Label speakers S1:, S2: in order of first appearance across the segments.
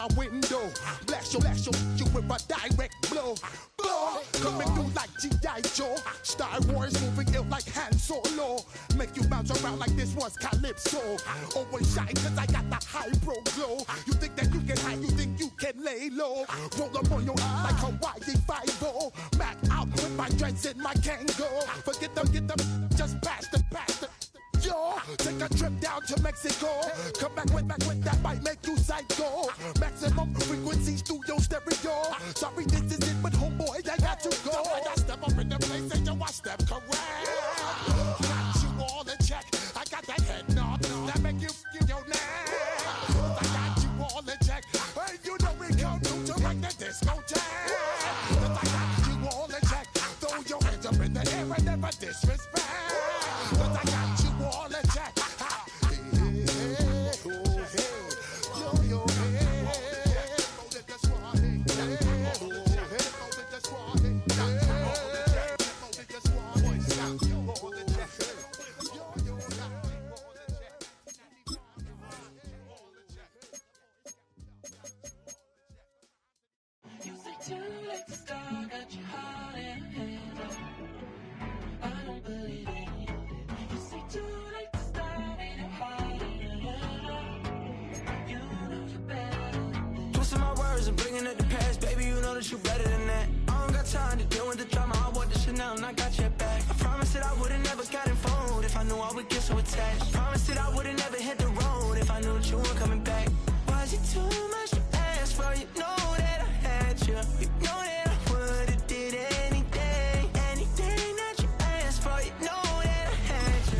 S1: my window. Blast you with a direct blow. Blow, coming through like G.I. Joe. Star Wars moving ill like Han Solo. Make you bounce around like this was Calypso. Always shine cause I got the high pro glow. You think that you can hide, you think you can lay low. Roll up on your eye like Hawaii 5-0. Mac out with my dreads and my Kango. Forget them, get them, just pass the. Yo, take a trip down to Mexico. Come back with that might make you psycho. Maximum frequency studio stereo. Sorry, this is it, but homeboy, I got to go. I got step up in the place and you I step correct. Got you all in check. I got that head nod that make you give your neck. I got you all in check. Hey, you know we come through to like the discotheque. I got you all in check. Throw your hands up in the air and never disrespect. I got you all in check.
S2: You better than that. I don't got time to deal with the drama. I want the Chanel and I got your back. I promised that I would've never got involved if I knew I would get so attached. I promised that I would've never hit the road if I knew that you weren't coming back. Was it too much to ask for? You know that I had you. You know that I would've did anything that you asked for. You know that I had you.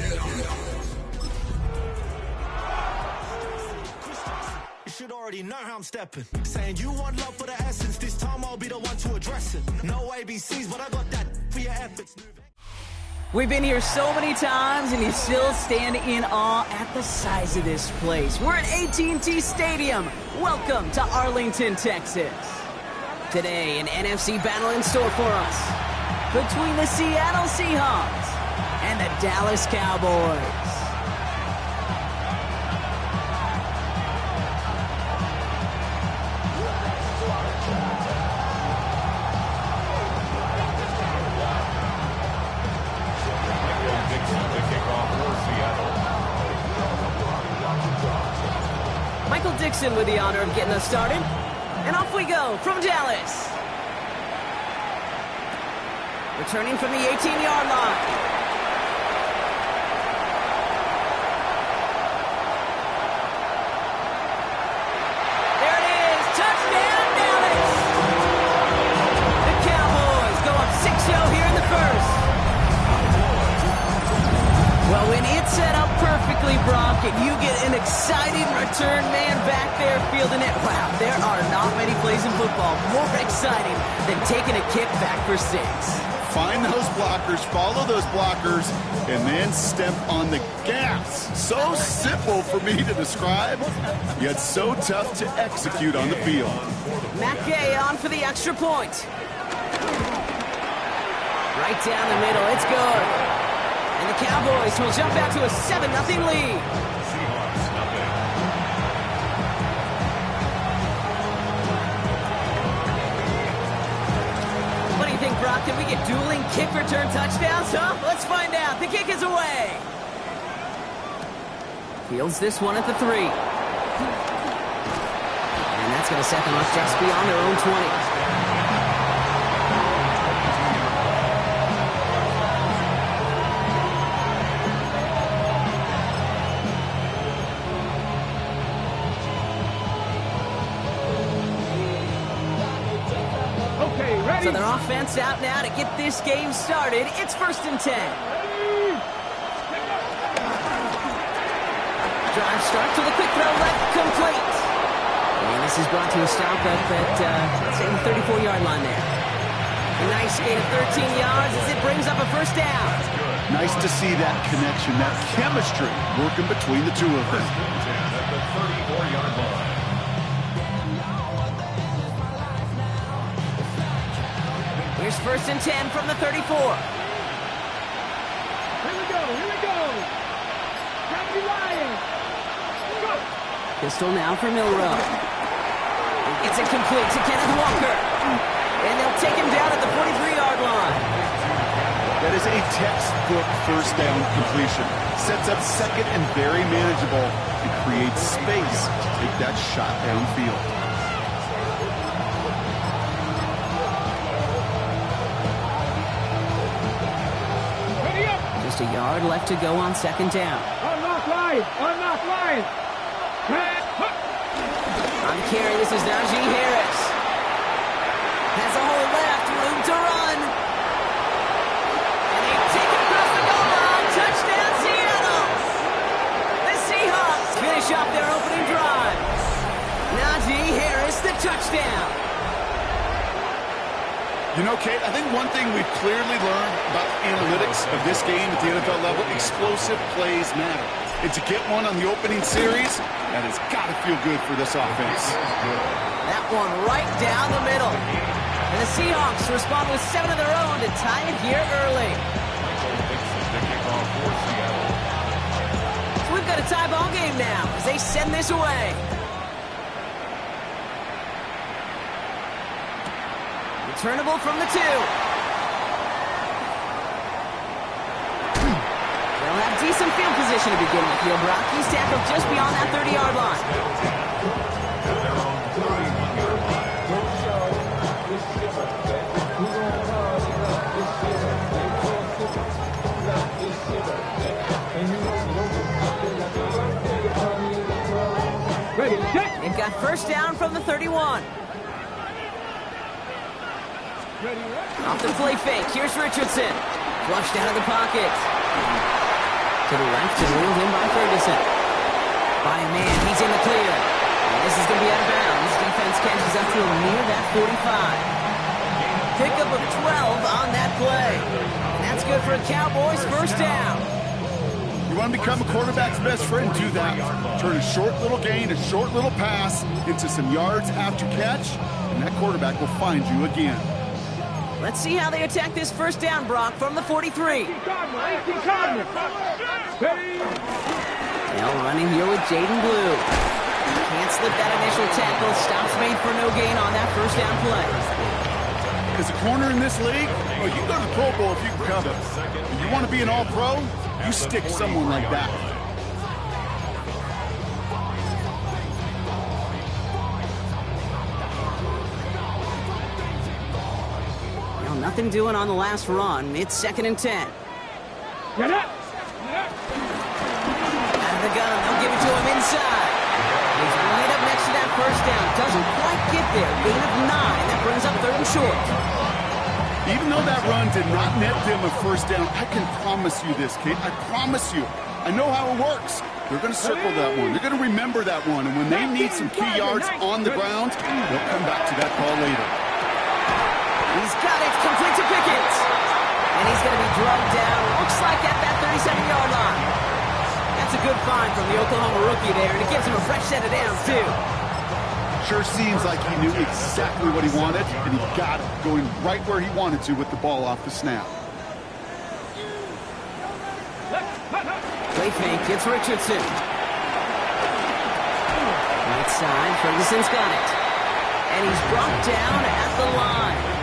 S2: You should already know how I'm stepping. Saying you want love for the essence. This time I'll be the one to address it. No ABCs, but I got that for your efforts.
S3: We've been here so many times, and you still stand in awe at the size of this place. We're at AT&T Stadium. Welcome to Arlington, Texas. Today, an NFC battle in store for us between the Seattle Seahawks and the Dallas Cowboys. Dixon with the honor of getting us started. And off we go from Dallas. Returning from the 18-yard line. There it is. Touchdown, Dallas. The Cowboys go up 6-0 here in the first. Well, when it's set up perfectly, Brock, and you get an exciting return man back there fielding it, wow, there are not many plays in football more exciting than taking a kick back for 6.
S4: Find those blockers, follow those blockers, and then step on the gas. So simple for me to describe, yet so tough to execute on the field.
S3: Matt Gay on for the extra point. Right down the middle, it's good. And the Cowboys will jump out to a 7-0 lead. What do you think, Brock? Can we get dueling kick return touchdowns, huh? Let's find out. The kick is away. Fields this one at the 3. And that's going to set them up just beyond their own 20. So their offense out now to get this game started. It's 1st and 10. Drive start to the quick throw left, complete. And this is brought to a stop up at, let's say, the 34-yard line there. A nice gain of 13 yards as it brings up a 1st down.
S4: Nice to see that connection, that chemistry working between the two of them.
S5: At the 34-yard line.
S3: Here's 1st and 10 from the 34.
S6: Here we go. Grab your Lions.
S3: Pistol now for Milrow. It's incomplete to Kenneth Walker. And they'll take him down at the 43-yard line.
S4: That is a textbook first down completion. Sets up second and very manageable and creates space to take that shot downfield.
S3: Just a yard left to go on second down.
S6: Unlock line! Unlock line!
S3: On the carry, this is Najee Harris. Has a hole left, room to run. And they take it across the goal line. Touchdown, Seattle! The Seahawks finish off their opening drive. Najee Harris, the touchdown.
S4: You know, Kate, I think one thing we've clearly learned about analytics of this game at the NFL level, explosive plays matter. And to get one on the opening series, that has got to feel good for this offense.
S3: That one right down the middle. And the Seahawks respond with 7 of their own to tie it here early. So we've got a tie ball game now as they send this away. Returnable from the 2. They'll have decent field position to begin with here, Brock. He's tackled just beyond that 30-yard line. They've got first down from the 31. Off the play fake, here's Richardson. Flushed out of the pocket. To the left, and ruled in by Ferguson. By a man, he's in the clear. And this is going to be out of bounds. Defense catches up to him near that 45. Pickup of 12 on that play. And that's good for a Cowboys first down.
S4: You want to become a quarterback's best friend? Do that. Turn a short little gain, a short little pass into some yards after catch, and that quarterback will find you again.
S3: Let's see how they attack this first down, Brock, from the 43. They'll run in here with Jaden Blue. Can't slip that initial tackle. Stops made for no gain on that first down play.
S4: As a corner in this league, well, you go to the Pro Bowl if you can cover. If you want to be an all-pro, you stick someone like that.
S3: Nothing doing on the last run. It's 2nd and 10.
S6: Get up!
S3: Out of the gun. They'll give it to him inside. He's right up next to that first down. Doesn't quite get there. Gain of 9. That brings up 3rd and short.
S4: Even though that run did not net them a first down, I can promise you this, Kate. I promise you. I know how it works. They're going to circle that one. They're going to remember that one. And when they need some key yards on the ground, they'll come back to that call later.
S3: He's got it, complete to Pickens. And he's going to be drugged down, looks like at that 37-yard line. That's a good find from the Oklahoma rookie there, and it gives him a fresh set of downs, too.
S4: Sure seems like he knew exactly what he wanted, and he got it, going right where he wanted to with the ball off the snap.
S3: Play fake, it's Richardson. Right side, Ferguson's got it. And he's brought down at the line.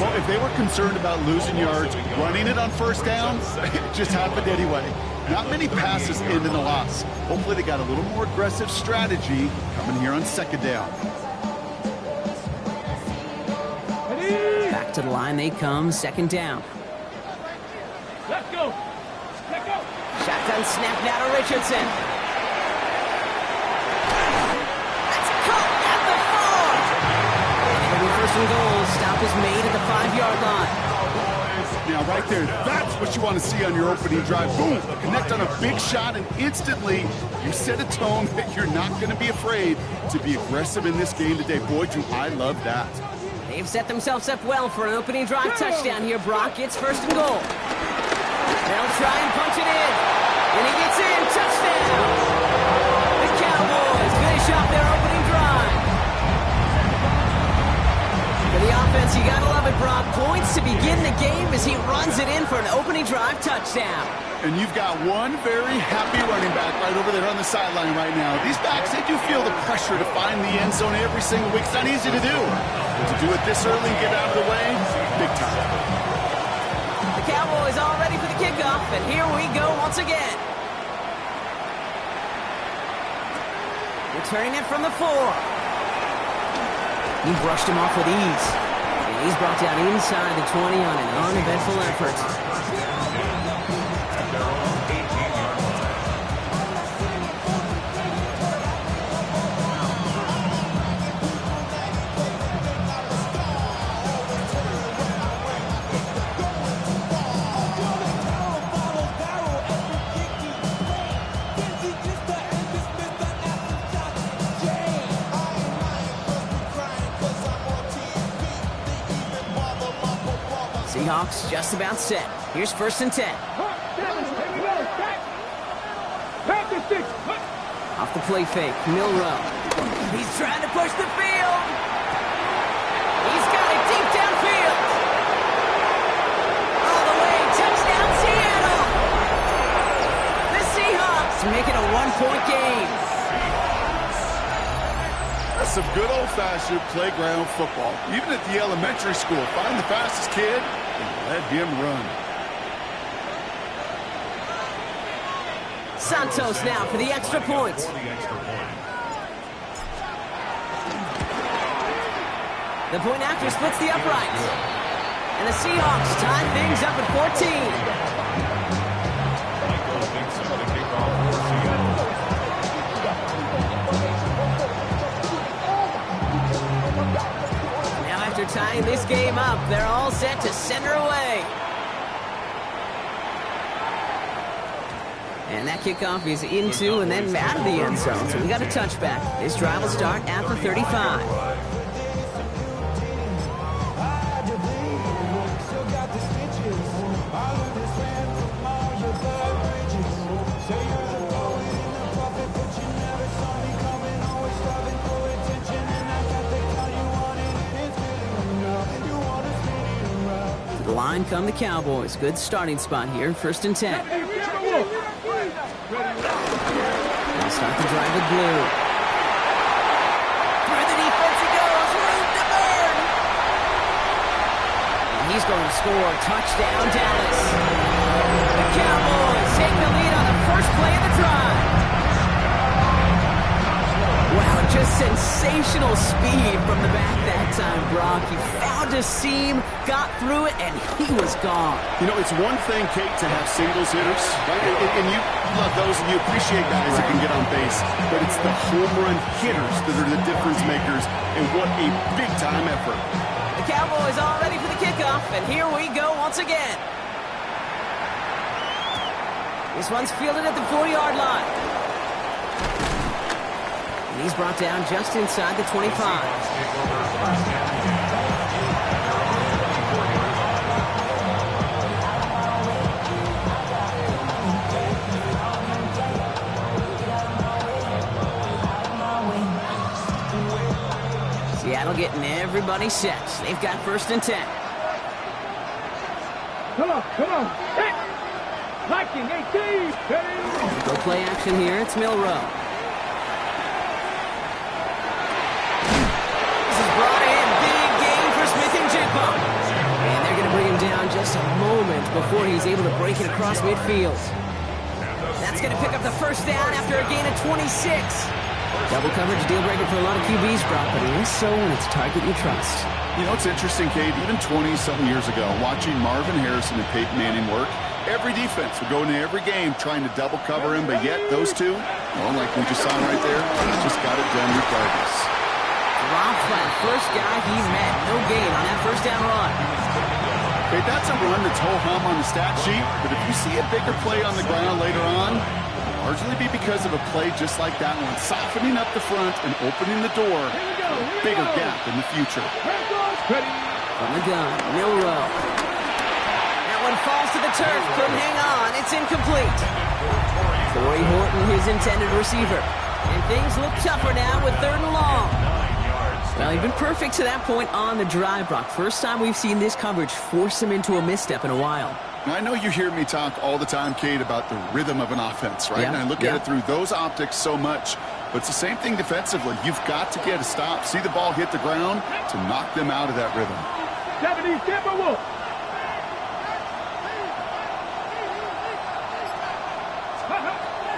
S4: Well, if they were concerned about losing yards, running it on first down, it just happened anyway. Not many passes end in a loss. Hopefully they got a little more aggressive strategy coming here on second down.
S3: Back to the line they come, 2nd down.
S6: Let's go! Let's go!
S3: Shotgun snap now to Richardson. That's caught at the 4. It'll be 1st and goal. Stop is made at the 5-yard line.
S4: Now, right there, that's what you want to see on your opening drive. Boom! Connect on a big shot, and instantly you set a tone that you're not going to be afraid to be aggressive in this game today. Boy, do I love that.
S3: They've set themselves up well for an opening drive touchdown here, Brock. It's 1st and goal. They'll try and punch it in. And he gets in. Touchdown! The Cowboys finish off their opening drive. For the offense, you gotta love it, good, Brock. Points to begin the game as he runs it in for an opening drive touchdown.
S4: And you've got one very happy running back right over there on the sideline right now. These backs, they do feel the pressure to find the end zone every single week. It's not easy to do. But to do it this early and get out of the way, big time.
S3: The Cowboys all ready for the kickoff, and here we go once again. Returning it from the 4. He brushed him off with ease. And he's brought down inside the 20 on an uneventful effort. Seahawks just about set. Here's 1st and 10. Off the play fake, Milrow. He's trying to push the field. He's got it deep downfield. All the way, touchdown Seattle. The Seahawks make it a 1-point game.
S4: That's some good old-fashioned playground football. Even at the elementary school, find the fastest kid and let him run.
S3: Santos now for the extra point. The point after splits the uprights. And the Seahawks tie things up at 14. Now after tying this game up, they're all set to center away. And that kickoff is into and then out of the end zone. So we got a touchback. This drive will start at the 35. To the line come the Cowboys. Good starting spot here. 1st and 10. They'll start the drive with blue. Through the defense he goes. Room to burn. And he's going to score. Touchdown, Dallas. The Cowboys take the lead on the first play of the drive. Wow, just sensational speed from the back that time, Brock. He found a seam, got through it, and he was gone.
S4: You know, it's one thing, Kate, to have singles hitters, right? And you love those, and you appreciate guys that can get on base. But it's the home run hitters that are the difference makers, and what a big-time effort.
S3: The Cowboys all ready for the kickoff, and here we go once again. This one's fielded at the 4-yard line. And he's brought down just inside the 25. Seattle getting everybody set. They've got 1st and 10.
S6: Come on. Hit. Viking 18.
S3: Go play action here. It's Milrow. This is brought in. Big game for Smith and Jigba. And they're going to bring him down just a moment before he's able to break it across midfield. That's going to pick up the 1st down after a gain of 26. Double coverage deal breaker for a lot of QBs, Brock, but it is so when it's a target you trust.
S4: You know, it's interesting, Kate, even 20-something years ago, watching Marvin Harrison and Peyton Manning work, every defense would go into every game trying to double cover him, but yet those two, well, like we just saw right there, just got it done regardless.
S3: Dropped by the first guy he met. No gain on that 1st down run.
S4: Hey, that's a run that's ho-hum on the stat sheet, but if you see a bigger play on the ground later on, largely be because of a play just like that one, softening up the front and opening the door for a bigger gap in the future.
S3: From the gun, Milrow. That one falls to the turf, couldn't hang on, it's incomplete. Corey Horton, his intended receiver. And things look tougher now with 3rd and long. Well, Well, you've been perfect to that point on the drive, Brock. First time we've seen this coverage force him into a misstep in a while.
S4: Now, I know you hear me talk all the time, Kate, about the rhythm of an offense, right? And I look at it through those optics so much. But it's the same thing defensively. You've got to get a stop, see the ball hit the ground to knock them out of that rhythm.
S6: 70 Timberwolves.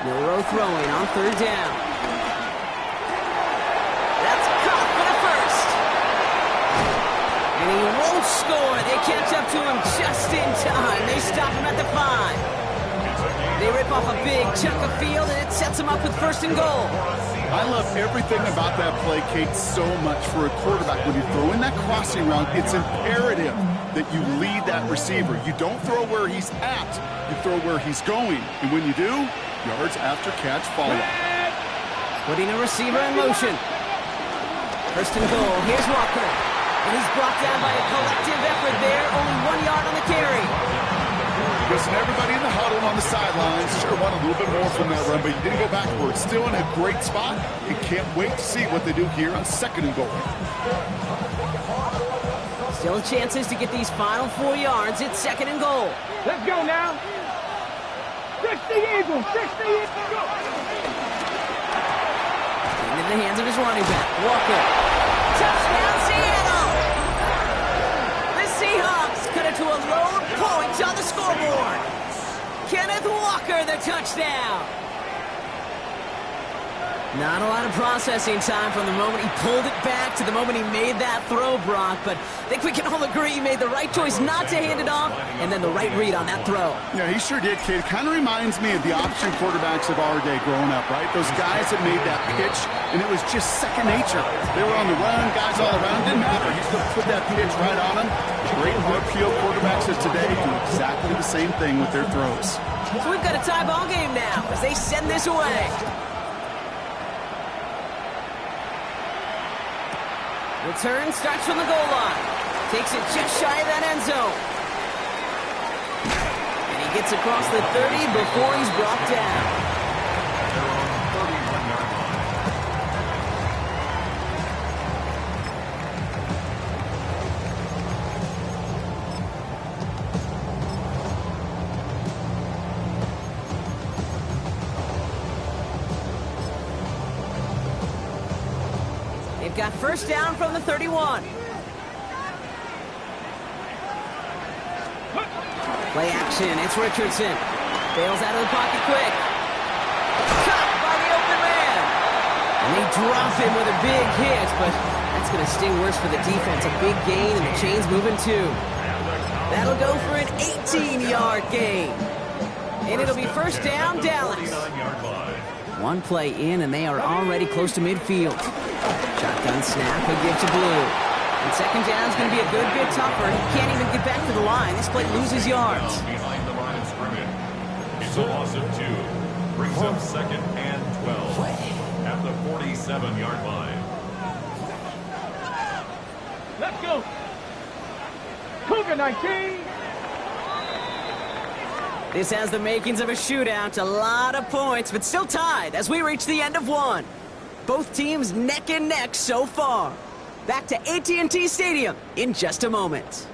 S3: Milrow throwing on third down. That's caught for the first. And he won't score. They catch up to him just in time. They stop him at the 5. They rip off a big chunk of field, and it sets him up with first and goal.
S4: I love everything about that play, Kate, so much for a quarterback. When you throw in that crossing route, it's imperative that you lead that receiver. You don't throw where he's at. You throw where he's going. And when you do, yards after catch follow.
S3: Putting a receiver in motion. First and goal. Here's Walker. And he's brought down by a collective effort there. Only 1 yard on the carry.
S4: Listen, everybody in the huddle on the sidelines should have won a little bit more from that run, but you didn't go backwards. Still in a great spot. You can't wait to see what they do here on second and goal.
S3: Still chances to get these final 4 yards. It's second and goal.
S6: Let's go now. 60 Eagles, 60 Eagles.
S3: Into the hands of his running back, Walker. Touchdown, Seattle! The Seahawks cut it to a load of points on the scoreboard. Kenneth Walker, the touchdown. Not a lot of processing time from the moment he pulled it back to the moment he made that throw, Brock. But I think we can all agree he made the right choice not to hand it off, and then the right read on that throw.
S4: Yeah, he sure did, kid. Kind of reminds me of the option quarterbacks of our day growing up, right? Those guys that made that pitch, and it was just second nature. They were on the run, guys all around. Didn't matter. He's going to put that pitch right on them. Great RPO quarterbacks of today do exactly the same thing with their throws.
S3: So we've got a tie ball game now as they send this away. Return starts from the goal line. Takes it just shy of that end zone. And he gets across the 30 before he's brought down. They've got first down from the 31. Play action, it's Richardson. Bails out of the pocket quick. Caught by the open man. And they drop him with a big hit, but that's going to sting worse for the defense. A big gain, and the chain's moving too. That'll go for an 18-yard gain. And it'll be first down, Dallas. One play in, and they are already close to midfield. Shotgun snap, a give to Blue. And second down is going to be a good bit tougher. He can't even get back to the line. This play loses yards.
S5: Behind the line of scrimmage. It's a loss of 2. Brings up second and 12 at the 47-yard line.
S6: Let's go. Cougar 19.
S3: This has the makings of a shootout. A lot of points, but still tied as we reach the end of one. Both teams neck and neck so far. Back to AT&T Stadium in just a moment.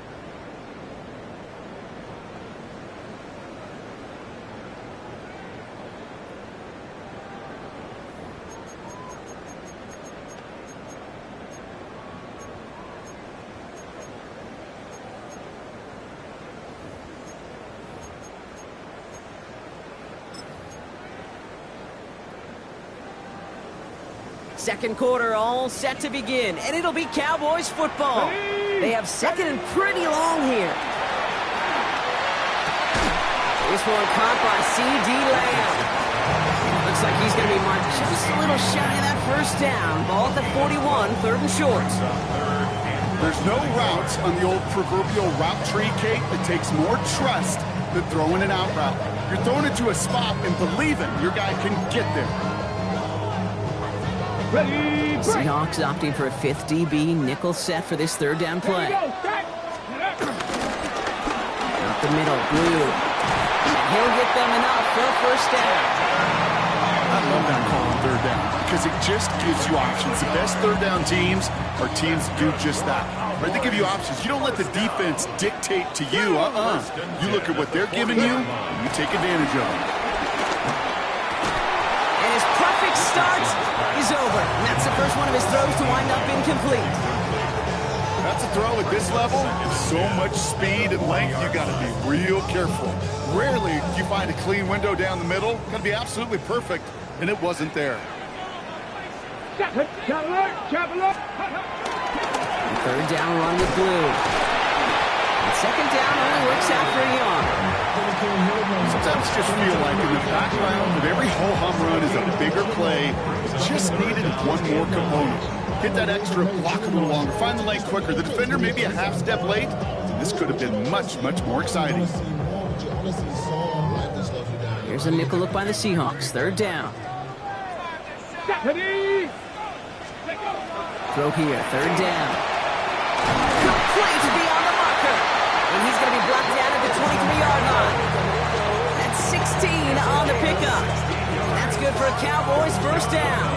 S3: Second quarter all set to begin, and it'll be Cowboys football. They have second and pretty long here. This one caught by C.D. Lamb. Looks like he's going to be marked just a little shy of that first down. Ball at the 41, third and short.
S4: There's no routes on the old proverbial route tree, Kate. It takes more trust than throwing an out route. You're throwing it to a spot and believing your guy can get there.
S3: Seahawks opting for a fifth DB nickel set for this third down play. Up the middle, Blue. And he'll get them enough for a first down.
S4: I love that call on third third down because it just gives you options. The best third down teams are teams that do just that. Right? They give you options. You don't let the defense dictate to you. You look at what they're giving you, and you take advantage of it.
S3: And his perfect start is over. And that's the first one of his throws to wind up incomplete.
S4: That's a throw at this level. So much speed and length, you got to be real careful. Rarely do you find a clean window down the middle. Got to be absolutely perfect, and it wasn't there.
S6: Chop alert.
S3: Third down run with blue. And second down only works out for a yard.
S4: Sometimes just feel like in the background of every ho-hum run is a bigger play. It just needed one more component. Hit that extra block a little longer. Find the lane quicker. The defender maybe a half step late. This could have been much, much more exciting.
S3: Here's a nickel look by the Seahawks. Third down. Throw here. Third down. Complete beyond the marker. And he's going to be blocked down at the 23-yard line. That's 16 on the pickup. That's good for a Cowboys first down.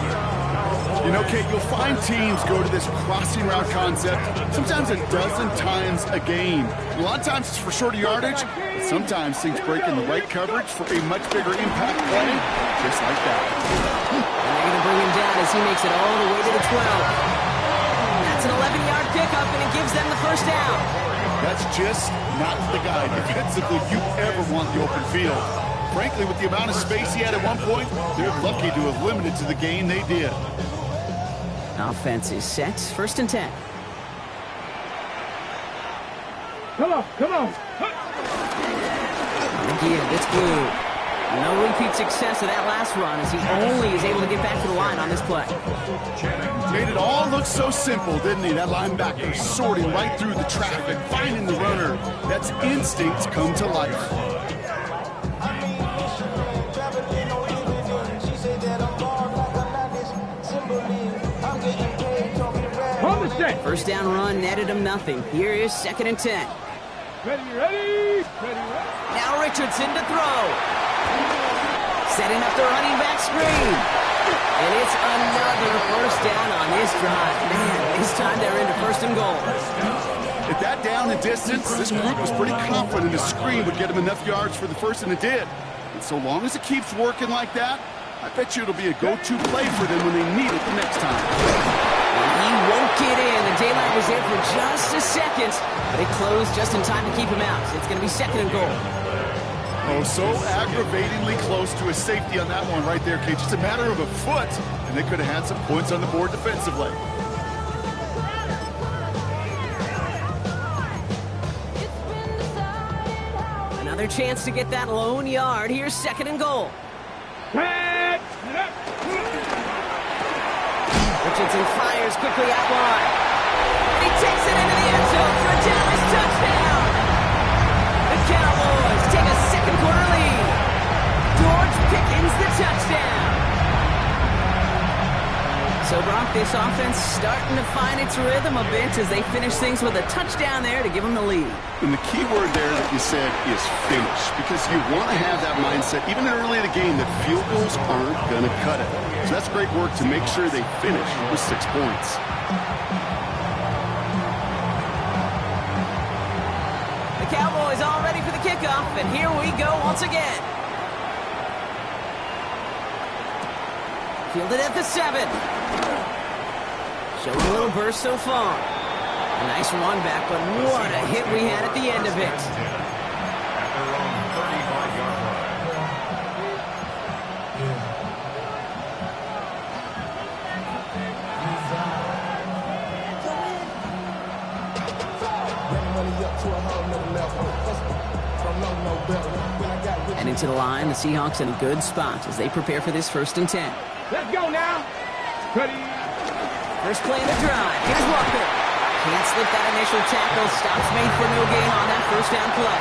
S4: You know, Kate, you'll find teams go to this crossing route concept sometimes a dozen times a game. A lot of times it's for shorter yardage, but sometimes things break in the right coverage for a much bigger impact play, just like that.
S3: And they're going to bring him down as he makes it all the way to the 12. That's an 11-yard pickup, and it gives them the first down.
S4: That's just not the guy defensively you ever want the open field. Frankly, with the amount of space he had at one point, they're lucky to have limited to the gain they did.
S3: Offense is set. First and 10.
S6: Come on.
S3: Again, it's blue. No repeat success of that last run as he only is able to get back to the line on this play.
S4: Made it all look so simple, didn't he? That linebacker sorting right through the traffic, finding the runner. That's instinct come to life.
S3: First down run netted him nothing. Here is second and 10.
S6: Ready.
S3: Now Richardson to throw. Setting up the running back screen. And it's another first down on this drive. Man, this time they're into first and goal.
S4: At that down and distance, this group was pretty confident the screen would get him enough yards for the first, and it did. And so long as it keeps working like that, I bet you it'll be a go-to play for them when they need it the next time.
S3: He won't get in. The daylight was there for just a second, but it closed just in time to keep him out. It's going to be second and goal.
S4: Oh, so aggravatingly close to a safety on that one right there, Kate. Just a matter of a foot, and they could have had some points on the board defensively.
S3: Another chance to get that lone yard. Here's second and goal. Richardson fires quickly out wide. And he takes it into the end zone for a Dallas touchdown. The Cowboys take a second quarter lead. George Pickens the touchdown. So, Brock, this offense starting to find its rhythm a bit as they finish things with a touchdown there to give them the lead.
S4: And the key word there that you said is finish, because you want to have that mindset, even early in the game, that field goals aren't going to cut it. So that's great work to make sure they finish with 6 points.
S3: The Cowboys all ready for the kickoff, and here we go once again. Fielded at the 7. Showing a little burst so far. A nice run back, but what a hit we had at the end of it. And into the line, the Seahawks in a good spot as they prepare for this first and 10.
S6: Let's go now. Ready.
S3: First play of the drive. Here's Walker. Can't slip that initial tackle. Stops made for no gain on that first down play.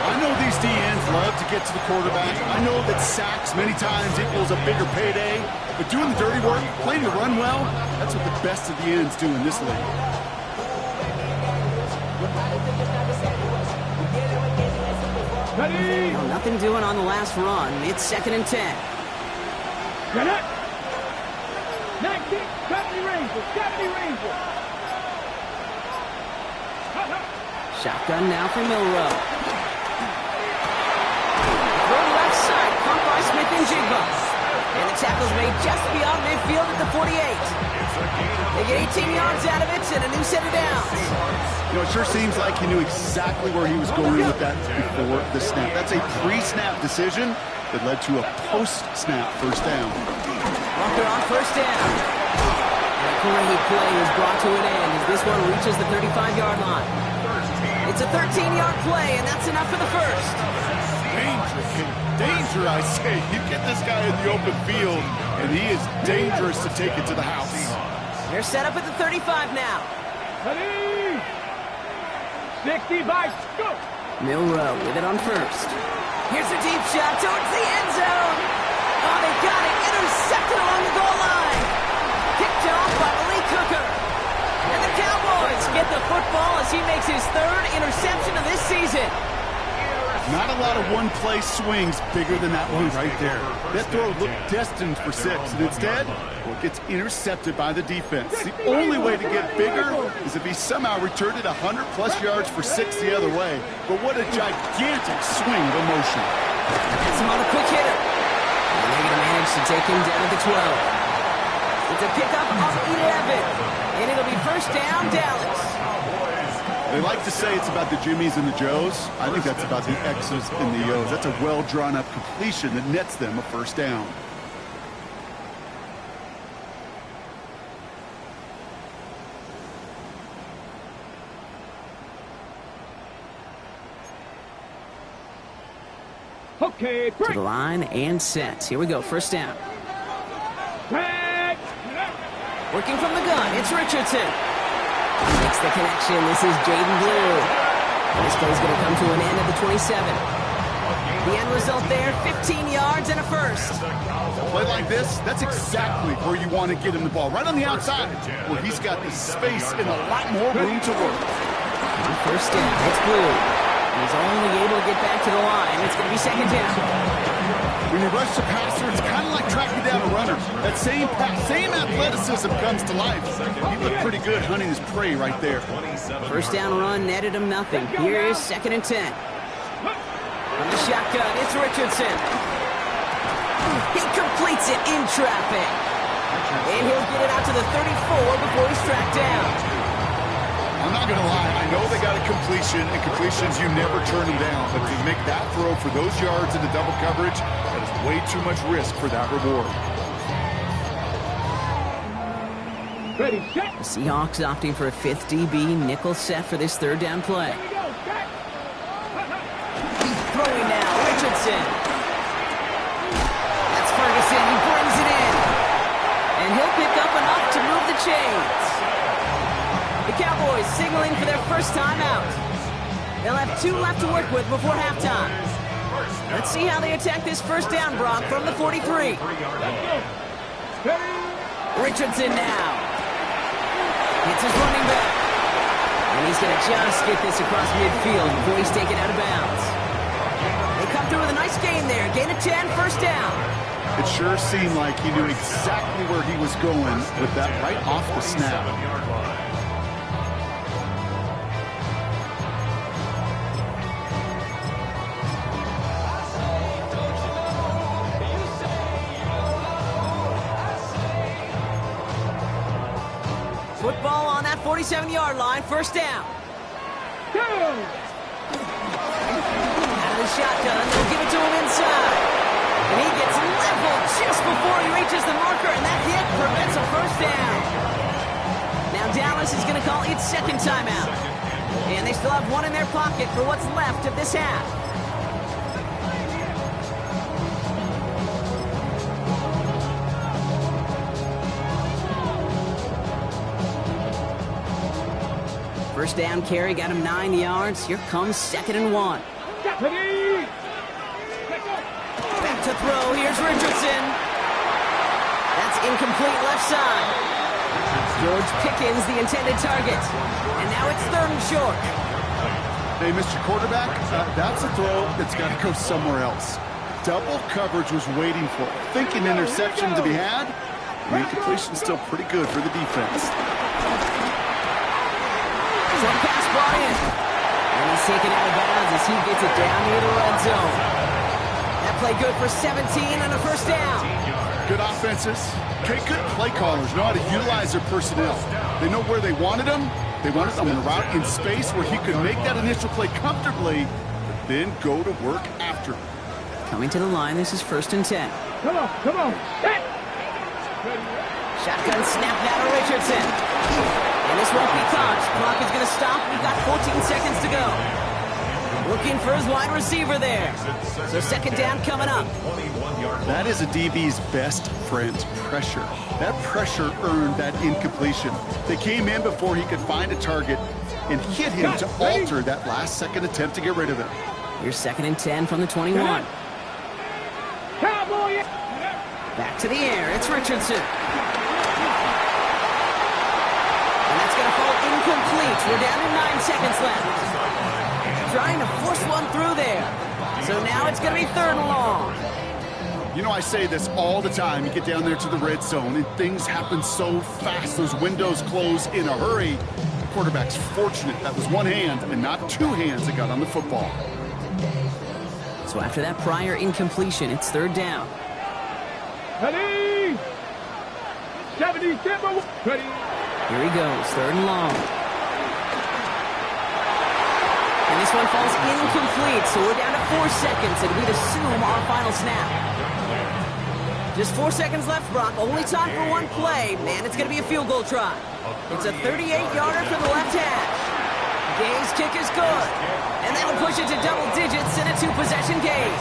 S4: I know these DNs love to get to the quarterback. I know that sacks many times equals a bigger payday. But doing the dirty work, playing to run well, that's what the best of the ends do in this league.
S6: Ready.
S3: Well, nothing doing on the last run. It's second and 10.
S6: Get it.
S3: Shotgun now for Milrow. Throw left side, caught by Smith and Jigba. And the tackle's made just beyond midfield at the 48. They get 18 yards out of it and a new set of downs.
S4: You know, it sure seems like he knew exactly where he was going with that before the snap. That's a pre-snap decision that led to a post-snap first down.
S3: Walker on first down. And a great play is brought to an end as this one reaches the 35-yard line. It's a 13-yard play, and that's enough for the first.
S4: Danger, I say. You get this guy in the open field, and he is dangerous to take it to the house.
S3: They're set up at the 35 now.
S6: 65, go!
S3: Milrow with it on first. Here's a deep shot towards the end zone. Oh, they got it. Intercepted along the goal line. Kicked off by Malik Hooker. And the Cowboys get the football as he makes his third interception of this season.
S4: Not a lot of one-play swings bigger than that one right there. That throw looked destined for 6, and instead, well, it gets intercepted by the defense. The only way to get bigger is if he somehow returned it 100-plus yards for 6 the other way. But what a gigantic swing of emotion.
S3: Gets him on a quick hitter. And they're going to manage to take him down at the 12. It's a pickup of 11. And it'll be first down, Dallas.
S4: They like to say it's about the Jimmies and the Joes. I think that's about the X's and the O's. That's a well-drawn-up completion that nets them a first down.
S6: Okay,
S3: To the line and set. Here we go, first down. Working from the gun, it's Richardson. Makes the connection. This is Jaden Blue. This play's going to come to an end at the 27. The end result there, 15 yards and a first.
S4: A play like this, that's exactly where you want to get him the ball. Right on the outside, where he's got the space and a lot more room to work.
S3: On first down, it's Blue. He's only able to get back to the line. It's going to be second down.
S4: When you rush the passer, it's kind of like tracking down a runner. That same athleticism comes to life. He looked pretty good hunting his prey right there.
S3: First down run netted him nothing. Here is second and 10. On the shotgun, it's Richardson. He completes it in traffic. And he'll get it out to the 34 before he's tracked down.
S4: I'm not going to lie. I know they got a completion, and completions, you never turn them down. But to make that throw for those yards into double coverage, that is way too much risk for that reward.
S6: Ready, set.
S3: The Seahawks opting for a 5th DB nickel set for this third down play. Throwing now, Richardson. That's Ferguson. He brings it in. And he'll pick up enough to move the chains. The Cowboys signaling for their first time out. They'll have 2 left to work with before halftime. Let's see how they attack this first down, Brock, from the 43. Richardson now. It's his running back. And he's going to just get this across midfield before he's taken out of bounds. They come through with a nice gain there. Gain of 10, first down.
S4: It sure seemed like he knew exactly where he was going with that right off the snap.
S3: Football on that 47-yard line, first down. Out of the shotgun, they'll give it to him inside. And he gets leveled just before he reaches the marker, and that hit prevents a first down. Now Dallas is going to call its second timeout. And they still have 1 in their pocket for what's left of this half. First down carry got him 9 yards. Here comes 2nd and 1. Back to throw. Here's Richardson. That's incomplete left side. George Pickens, the intended target. And now it's 3rd and short.
S4: Hey, Mr. Quarterback, that's a throw that's got to go somewhere else. Double coverage was waiting for. Thinking interception to be had. The incompletion's still pretty good for the defense.
S3: Short pass brought in. And he's taken out of bounds as he gets it down near the red zone. That play good for 17 and a first down.
S4: Good offenses. Okay, good play callers know how to utilize their personnel. They know where they wanted them. They wanted them in a route in space where he could make that initial play comfortably, but then go to work after.
S3: Coming to the line, this is 1st and 10.
S6: Come on, come on. Set.
S3: Shotgun snap now to Richardson. And this won't be caught. Clock is going to stop. We've got 14 seconds to go. Looking for his wide receiver there. So 2nd down coming up.
S4: That is a DB's best friend, pressure. That pressure earned that incompletion. They came in before he could find a target and hit him to alter that last-second attempt to get rid of it.
S3: Here's 2nd and 10 from the 21.
S6: Cowboys.
S3: Back to the air. It's Richardson. And that's going to fall incomplete. We're down to 9 seconds left. Trying to force one through there. So now it's going to be 3rd and long.
S4: You know, I say this all the time. You get down there to the red zone, and things happen so fast. Those windows close in a hurry. The quarterback's fortunate that was one hand and not 2 hands that got on the football.
S3: So after that prior incompletion, it's 3rd down.
S6: Ready. 77. Ready.
S3: Here he goes, 3rd and long. And this one falls incomplete, so we're down to 4 seconds, and we'd assume our final snap. Just 4 seconds left, Brock. Only time for one play. Man, it's going to be a field goal try. It's a 38-yarder from the left hash. Gay's kick is good. And that'll push it to double digits in a 2-possession game.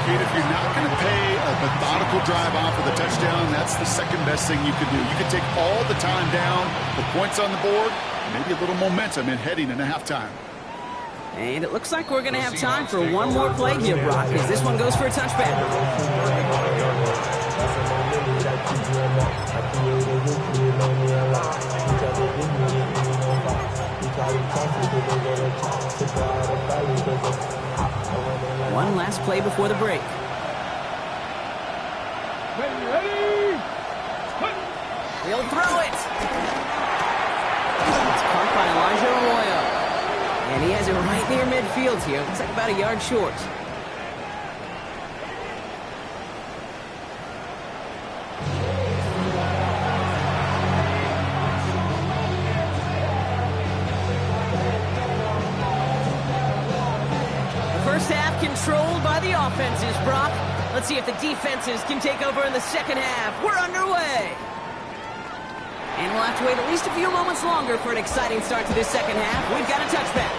S4: Kate, if you're not going to pay a methodical drive off with a touchdown, that's the second best thing you can do. You can take all the time down, the points on the board, maybe a little momentum in heading into halftime.
S3: And it looks like we're going to have time for one more play here, Brock, as this one goes for a touchback. One last play before the break.
S6: Ready.
S3: He'll throw it. It's caught by Elijah Arroyo. And he has it right near midfield here. Looks like about a yard short. The first half controlled by the offenses, Brock. Let's see if the defenses can take over in the second half. We're underway. And we'll have to wait at least a few moments longer for an exciting start to this second half. We've got a touchback.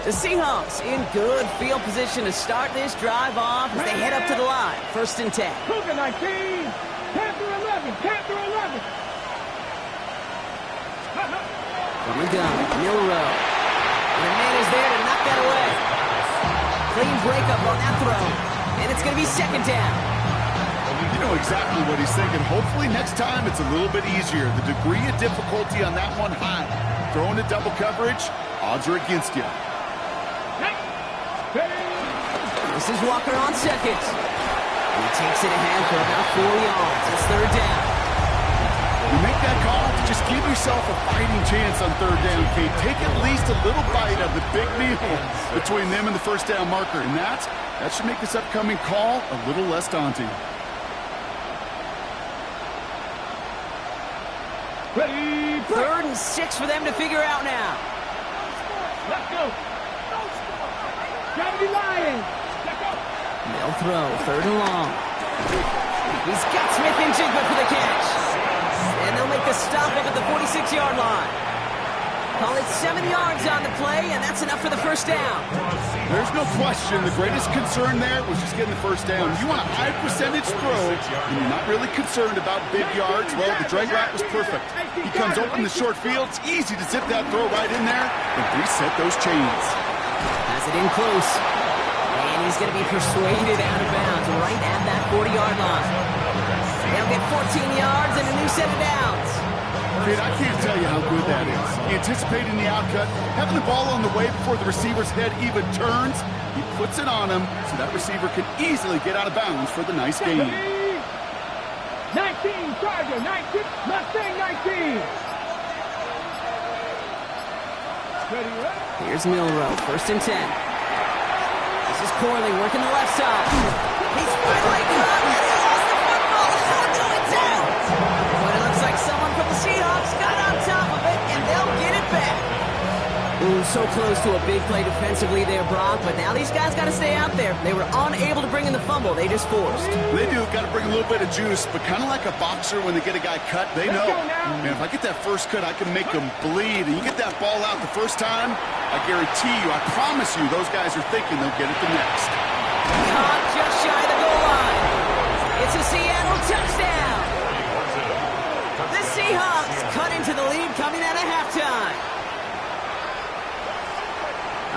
S3: The Seahawks in good field position to start this drive off as they head up to the line. 1st and 10.
S6: Cougar 19. 10 through 11. 10 through 11.
S3: From the gun, Milrow. And the man is there to knock that away. Clean breakup on that throw. And it's going to be 2nd down.
S4: You know exactly what he's thinking. Hopefully next time it's a little bit easier. The degree of difficulty on that one high. Throwing to double coverage, odds are against you.
S3: This is Walker on 2nd. And he takes it ahead for about 4 yards. It's 3rd down.
S4: You make that call, just give yourself a fighting chance on 3rd down, Kate. Take at least a little bite of the big meal between them and the 1st down marker. And that should make this upcoming call a little less daunting.
S6: Ready.
S3: 3rd and 6 for them to figure out now.
S6: Let's go. Gravity Lions. Let's go.
S3: They'll throw 3rd and long. He's got Smith and Jigba for the catch. And they'll make the stop up at the 46-yard line. Call it 7 yards on the play, and that's enough for the 1st down.
S4: There's no question. The greatest concern there was just getting the 1st down. You want a high-percentage throw, and you're not really concerned about big yards. Well, the drag route was perfect. He comes open the short field. It's easy to zip that throw right in there and reset those chains.
S3: Has it in close. And he's going to be persuaded out of bounds right at that 40-yard line. They'll get 14 yards and a new set of downs.
S4: Kid, I can't tell you how good that is. Anticipating the outcut, having the ball on the way before the receiver's head even turns, he puts it on him so that receiver can easily get out of bounds for the nice gain.
S6: 19, Charger, 19, Mustang 19. Ready, ready?
S3: Here's Milrow, 1st and 10. This is Corley working the left side. He's finally caught, and he lost the football. How going down? But it looks like someone from the Seahawks got on top of it, and they'll get it back. Ooh, so close to a big play defensively there, Brock, but now these guys got to stay out there. They were unable to bring in the fumble they just forced.
S4: They do, got to bring a little bit of juice, but kind of like a boxer when they get a guy cut, they know, man, if I get that first cut, I can make them bleed. And you get that ball out the first time, I guarantee you, I promise you, those guys are thinking they'll get it the next.
S3: Caught just shy of the goal line. It's a Seattle touchdown. The Seahawks cut into the lead coming out of halftime.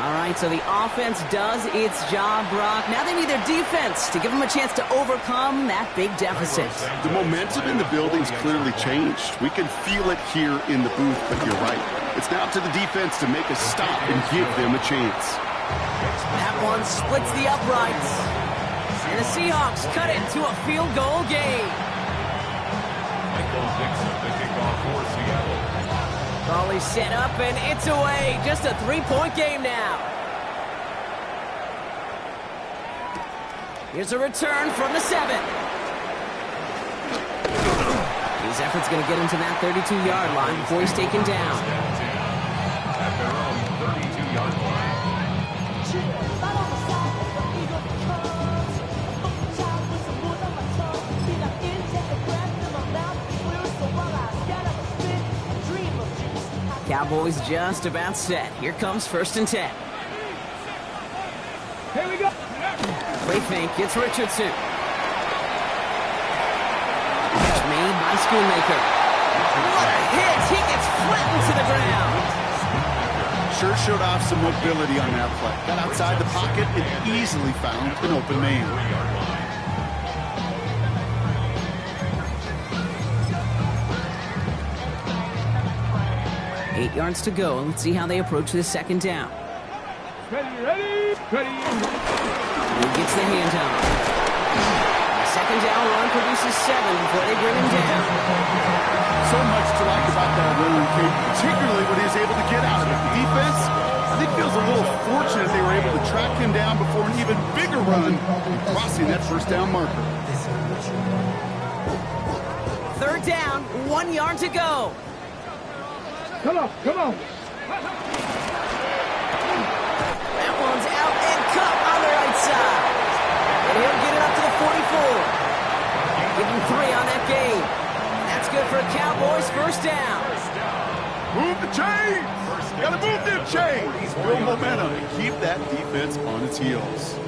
S3: All right, so the offense does its job, Brock. Now they need their defense to give them a chance to overcome that big deficit.
S4: The momentum in the building's clearly changed. We can feel it here in the booth, but you're right. It's now up to the defense to make a stop and give them a chance.
S3: That one splits the uprights. And the Seahawks cut it to a field goal game.
S5: Michael Dixon, the kickoff for Seattle.
S3: Crawley set up, and it's away. Just a 3-point game now. Here's a return from the 7. His effort's going to get him to that 32-yard line before he's taken down.
S5: At their own 32-yard line.
S3: Cowboys just about set. Here comes 1st and 10.
S6: Here we go.
S3: Play fake, it's Richardson. Catch made by Schoonmaker. What a hit! He gets flattened to the ground.
S4: Sure showed off some mobility on that play. Got outside the pocket and easily found an open man.
S5: 3-yard line.
S3: 8 yards to go. Let's see how they approach this 2nd down.
S6: Ready, ready, ready.
S3: He gets the handoff. The 2nd down run produces 7 before they bring him down.
S4: So much to like about that run, Kate, particularly when he was able to get out of it. The defense, I think, feels a little fortunate they were able to track him down before an even bigger run crossing that 1st down marker.
S3: 3rd down, 1 yard to go.
S6: Come on, come on.
S3: That one's out and cut on the right side. And he'll get it up to the 44. Give him 3 on that game. That's good for a Cowboys 1st down.
S4: Move the chains! Gotta move them chains! Build momentum and keep that defense on its heels.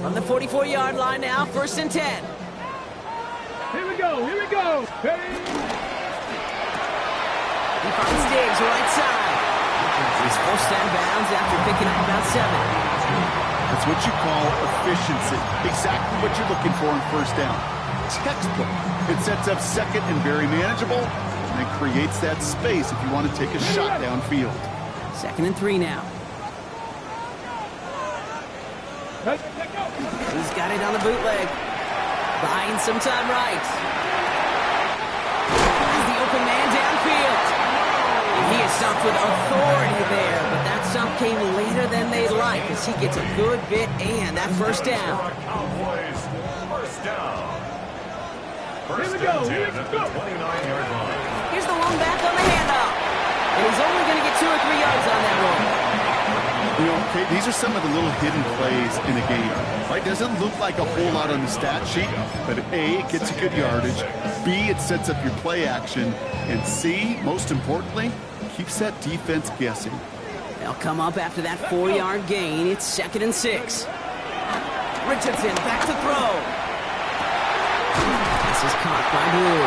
S3: From the 44-yard line now, 1st and 10.
S6: Here we go, here we go. Ready.
S3: He finds Diggs right side. He's forced out of bounds after picking up about 7.
S4: That's what you call efficiency. Exactly what you're looking for in 1st down. Textbook. It sets up 2nd and very manageable, and then creates that space if you want to take a shot downfield.
S3: 2nd and 3 now.
S6: Ready, go.
S3: He's got it on the bootleg. Buying some time right. Has the open man downfield. And he is stopped with authority there, but that stop came later than they'd like as he gets a good bit and that 1st down.
S5: Cowboys, 1st down.
S6: Here we
S5: 1st
S6: go,
S5: and 10
S6: here we
S5: at
S6: go.
S5: the 29-yard line.
S3: Here's the long back on the handoff. And he's only going to get 2 or 3 yards on that one.
S4: You know, Kate, these are some of the little hidden plays in a game. Right? Doesn't look like a whole lot on the stat sheet, but A, it gets you good yardage. B, it sets up your play action. And C, most importantly, keeps that defense guessing.
S3: They'll come up after that 4-yard gain. It's 2nd and 6. Richardson back to throw. This is caught by Blue.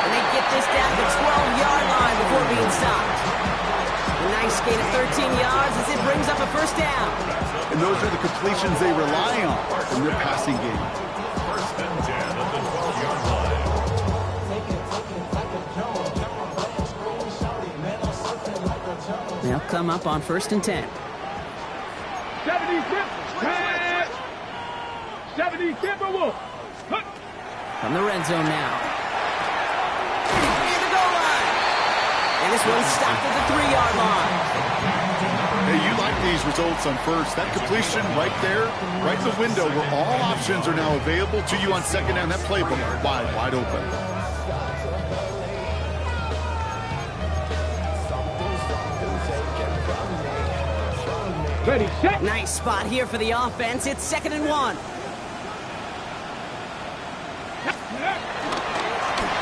S3: And they get this down to the 12-yard line before being stopped. Nice gain of 13 yards as it brings up a first down.
S4: And those are the completions they rely on in their passing game.
S5: First and 10 at the 12-yard line.
S3: They'll come up on first and 10.
S6: 70 Timberwolves.
S3: From the red zone now. Near the goal line. And this one's stopped at the 3-yard line.
S4: Hey, you like these results on first. That completion right there, right in the window where all options are now available to you on second down. That playbook wide open.
S6: Ready, set.
S3: Nice spot here for the offense. It's 2nd and 1.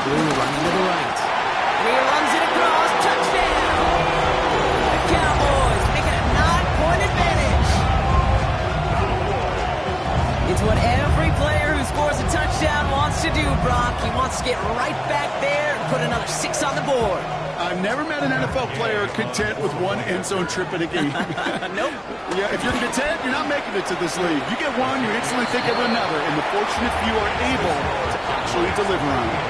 S3: Blue running to the right. And he runs it across. Touchdown! The Cowboys making a 9-point advantage. It's what every player who scores a touchdown wants to do, Brock. He wants to get right back there and put another 6 on the board.
S4: I've never met an NFL player content with one end zone trip in a game.
S3: Nope.
S4: Yeah, if you're content, you're not making it to this league. You get one, you instantly think of another, and the fortunate few are able to actually deliver on it.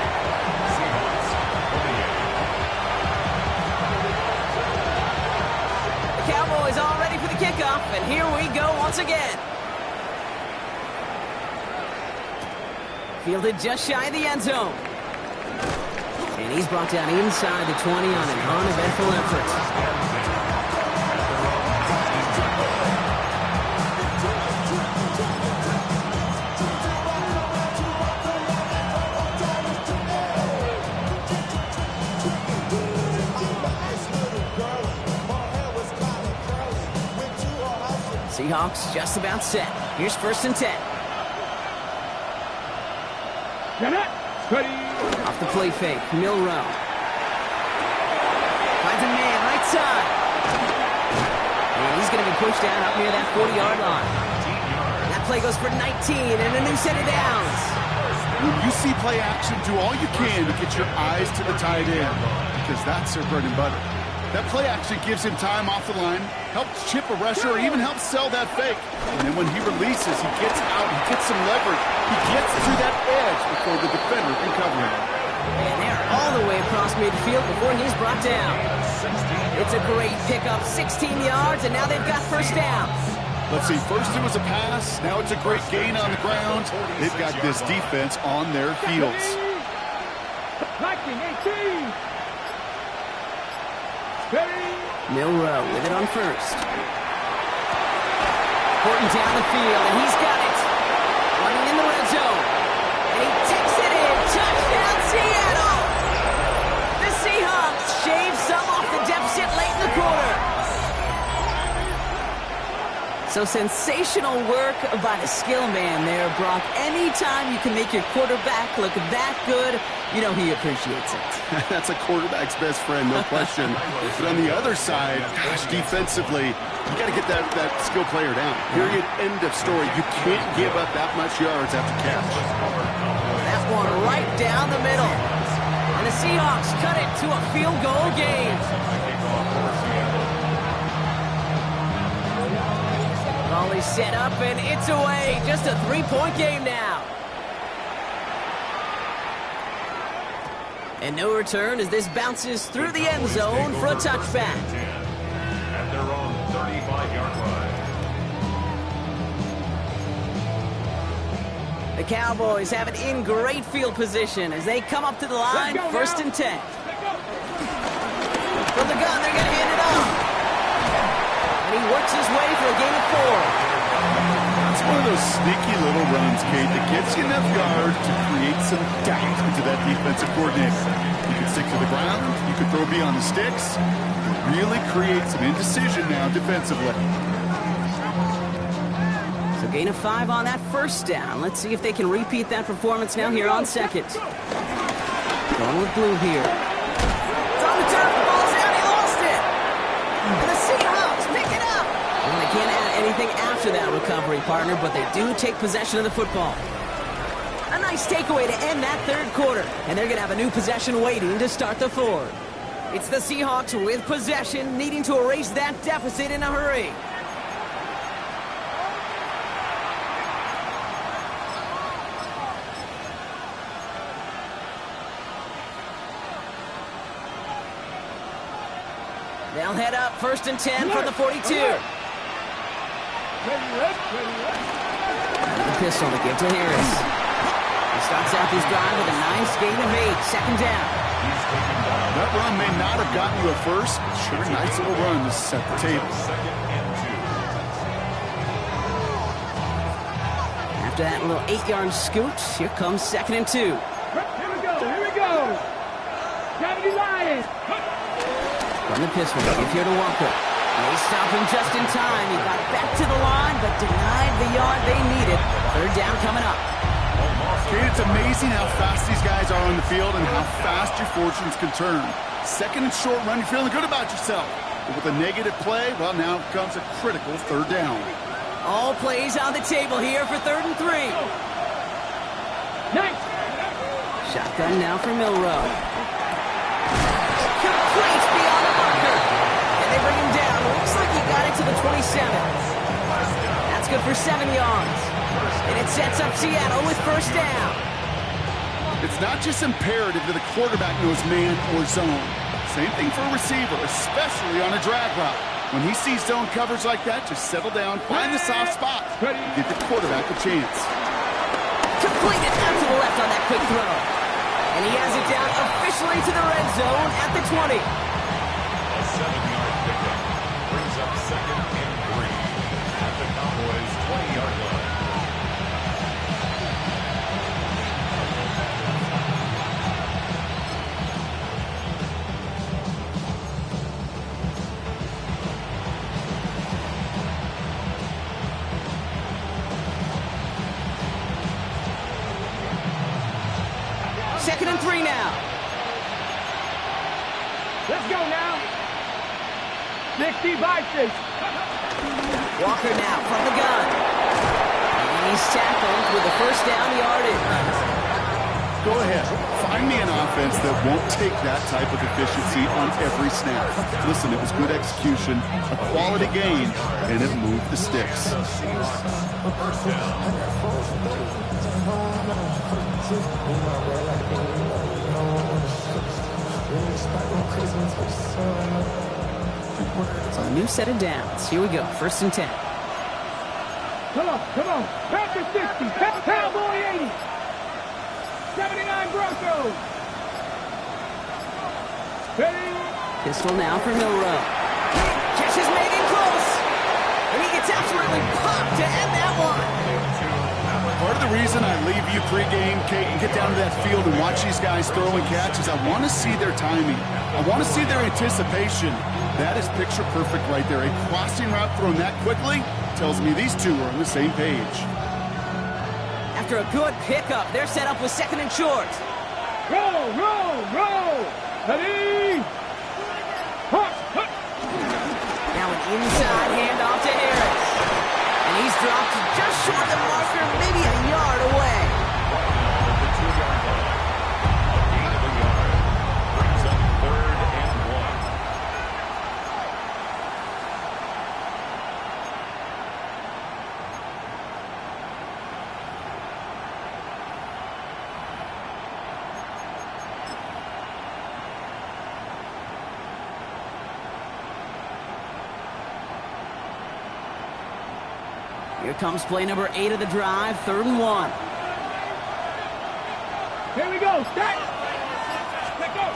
S3: The Cowboys all ready for the kickoff, and here we go once again. Fielded just shy of the end zone. And he's brought down inside the 20 on an uneventful effort. Seahawks just about set. Here's 1st and 10.
S6: Ready.
S3: Off the play fake, Milrow. Finds a man, right side. And he's going to be pushed down up near that 40-yard line. That play goes for 19 and a new set of downs.
S4: When you see play action, do all you can to get your eyes to the tight end, because that's their bread and butter. That play action gives him time off the line, helps chip a rusher, or even helps sell that fake. And then when he releases, he gets out, he gets some leverage. He gets to that edge before the defender can cover him.
S3: And they're all the way across midfield before he's brought down. It's a great pickup, 16 yards, and now they've got first down.
S4: Let's see, first it was a pass, now it's a great gain on the ground. They've got this defense on their heels.
S6: 19, 18.
S3: Milrow with it on first. Horton down the field, and he's got it. Running in the red zone. And he takes it in. Touchdown, Seattle! The Seahawks shave some off the deficit late in the quarter. So sensational work by the skill man there, Brock. Anytime you can make your quarterback look that good, you know he appreciates it.
S4: That's a quarterback's best friend, no question. But on the other side, gosh, defensively, you got to get that skill player down. Period, end of story. You can't give up that much yards after catch.
S3: That one right down the middle. And the Seahawks cut it to a field goal game. Ball is set up, and it's away. Just a 3-point game now. And no return as this bounces through the end zone for a touchback.
S5: At their own 35-yard line.
S3: The Cowboys have it in great field position as they come up to the line, 1st and 10. From the gun, they're going to hand it off. And he works his way for a gain of 4.
S4: It's one of those sneaky little runs, Kate, that gets you enough yards to create some doubt into that defensive coordinator. You can stick to the ground, you can throw beyond the sticks, really create some indecision now defensively.
S3: So gain of 5 on that first down. Let's see if they can repeat that performance now here on second. Going with Blue here. It's on the turf, the ball's out, he lost it! And the Seahawks pick it up! And they can't add anything after that recovery, partner, but they do take possession of the football. A nice takeaway to end that third quarter. And they're going to have a new possession waiting to start the fourth. It's the Seahawks with possession, needing to erase that deficit in a hurry. They'll head up 1st and 10 from the 42. The pistol to give to Harris. He starts out this drive with a nice gain of 8, 2nd down.
S4: That run may not have gotten you a first, but sure, nice little run to set the table.
S3: After that little 8-yard scoot, here comes 2nd and 2.
S6: Here we go. Gravity Lions.
S3: From the pistol, they give here to Walker. They stop him just in time. He got back to the line, but denied the yard they needed. 3rd down coming up.
S4: Kate, it's amazing how fast these guys are on the field and how fast your fortunes can turn. 2nd and short run, you're feeling good about yourself. But with a negative play, well, now comes a critical 3rd down.
S3: All plays on the table here for 3rd and 3.
S6: Nice.
S3: Shotgun now for Milrow. Complete beyond the marker. And they bring him down. Looks like he got it to the 27. That's good for 7 yards. And it sets up Seattle with 1st down.
S4: It's not just imperative that the quarterback knows man or zone. Same thing for a receiver, especially on a drag route. When he sees zone coverage like that, just settle down, find the soft spot, and give the quarterback a chance.
S3: Completed out to the left on that quick throw. And he has it down officially to the red zone at the 20.
S5: A 7-yard pickup brings up 2nd and 3 at the Cowboys' 20-yard line.
S3: Second and 3 now.
S6: Let's go now. 60 vices.
S3: Walker now from the gun. And he's tackled with a 1st down yardage.
S4: Go ahead. Find me an offense that won't take that type of efficiency on every snap. Listen, it was good execution, a quality game, and it moved the sticks.
S3: So a new set of downs. Here we go. 1st and 10.
S6: Come on. Panther 60. Cowboy 80. 79 Broncos. Ready?
S3: Pistol now for Milrow. Catch is made in close. And he gets absolutely popped to end that one.
S4: Part of the reason I leave you pregame, Kate, and get down to that field and watch these guys throw and catch is I want to see their timing. I want to see their anticipation. That is picture perfect right there. A crossing route thrown that quickly tells me these two are on the same page.
S3: After a good pickup, they're set up with 2nd and short.
S6: Roll. Ready?
S3: Now an inside handoff to Harris. And he's dropped just short of the marker, maybe a yard away.
S5: The 2-yard line. A gain of a yard brings up 3rd and 1.
S3: Here comes play number 8 of the drive, 3rd and 1.
S6: Here we go. Stack. Let's go.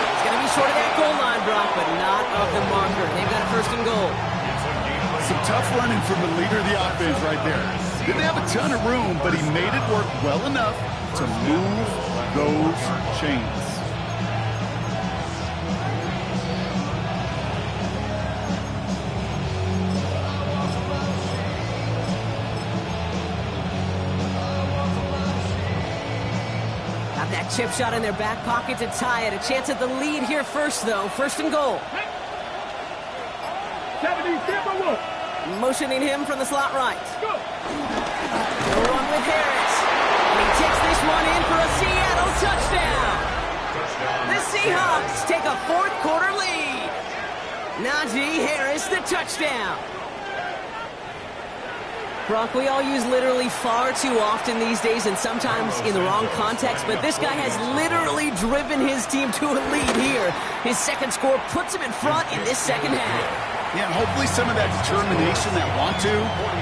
S3: It's going to be short of that goal line, Brock, but not of the marker. They've got a 1st and goal.
S4: Some tough running from the leader of the offense right there. Didn't have a ton of room, but he made it work well enough to move those chains.
S3: That chip shot in their back pocket to tie it. A chance at the lead here first, though. 1st and goal.
S6: 70 Timberwolf.
S3: Motioning him from the slot right.
S6: Go.
S3: They'll run with Harris. And he takes this one in for a Seattle a fourth quarter lead. Najee Harris, the touchdown. Brock, we all use literally far too often these days, and sometimes in the wrong context, but this guy has literally driven his team to a lead here. His second score puts him in front in this second half.
S4: Yeah, and hopefully some of that determination, that want to,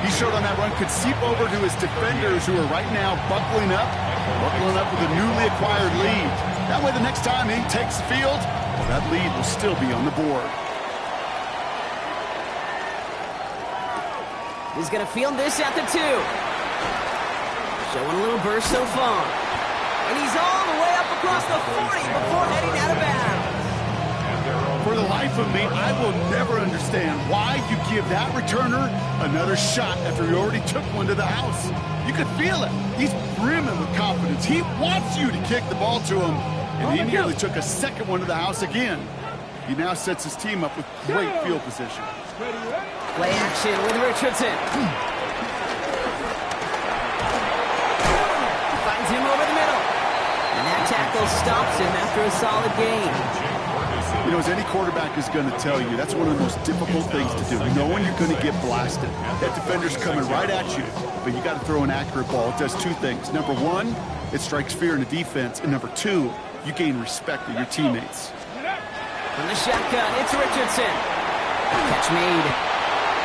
S4: he showed on that run could seep over to his defenders who are right now buckling up with a newly acquired lead. That way the next time he takes the field, well, that lead will still be on the board.
S3: He's going to field this at the 2. Showing a little burst so far. And he's all the way up across the 40 before heading out of bounds.
S4: For the life of me, I will never understand why you give that returner another shot after he already took one to the house. You could feel it. He's brimming with confidence. He wants you to kick the ball to him, and he nearly took a second one to the house again. He now sets his team up with great field position.
S3: Play action with Richardson. Finds him over the middle. And that tackle stops him after a solid gain.
S4: You know, as any quarterback is going to tell you, that's one of the most difficult things to do, knowing you're going to get blasted. That defender's coming right at you, but you got to throw an accurate ball. It does two things. Number one, it strikes fear in the defense, and number two, you gain respect of your teammates.
S3: From the shotgun, it's Richardson. Catch made.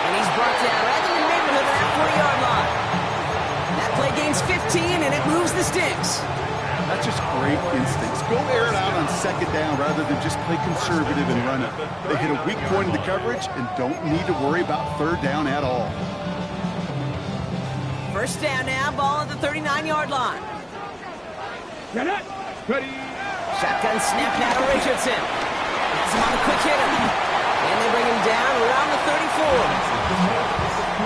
S3: And he's brought down right in the neighborhood of that 40-yard line. That play gains 15, and it moves the sticks.
S4: That's just great instincts. Go air it out on second down rather than just play conservative and run it. They hit a weak point in the coverage and don't need to worry about third down at all.
S3: First down now, ball at the 39-yard line.
S6: Ready.
S3: Shotgun snap now to Richardson. Has him on a quick hitter. And they bring him down around the 34.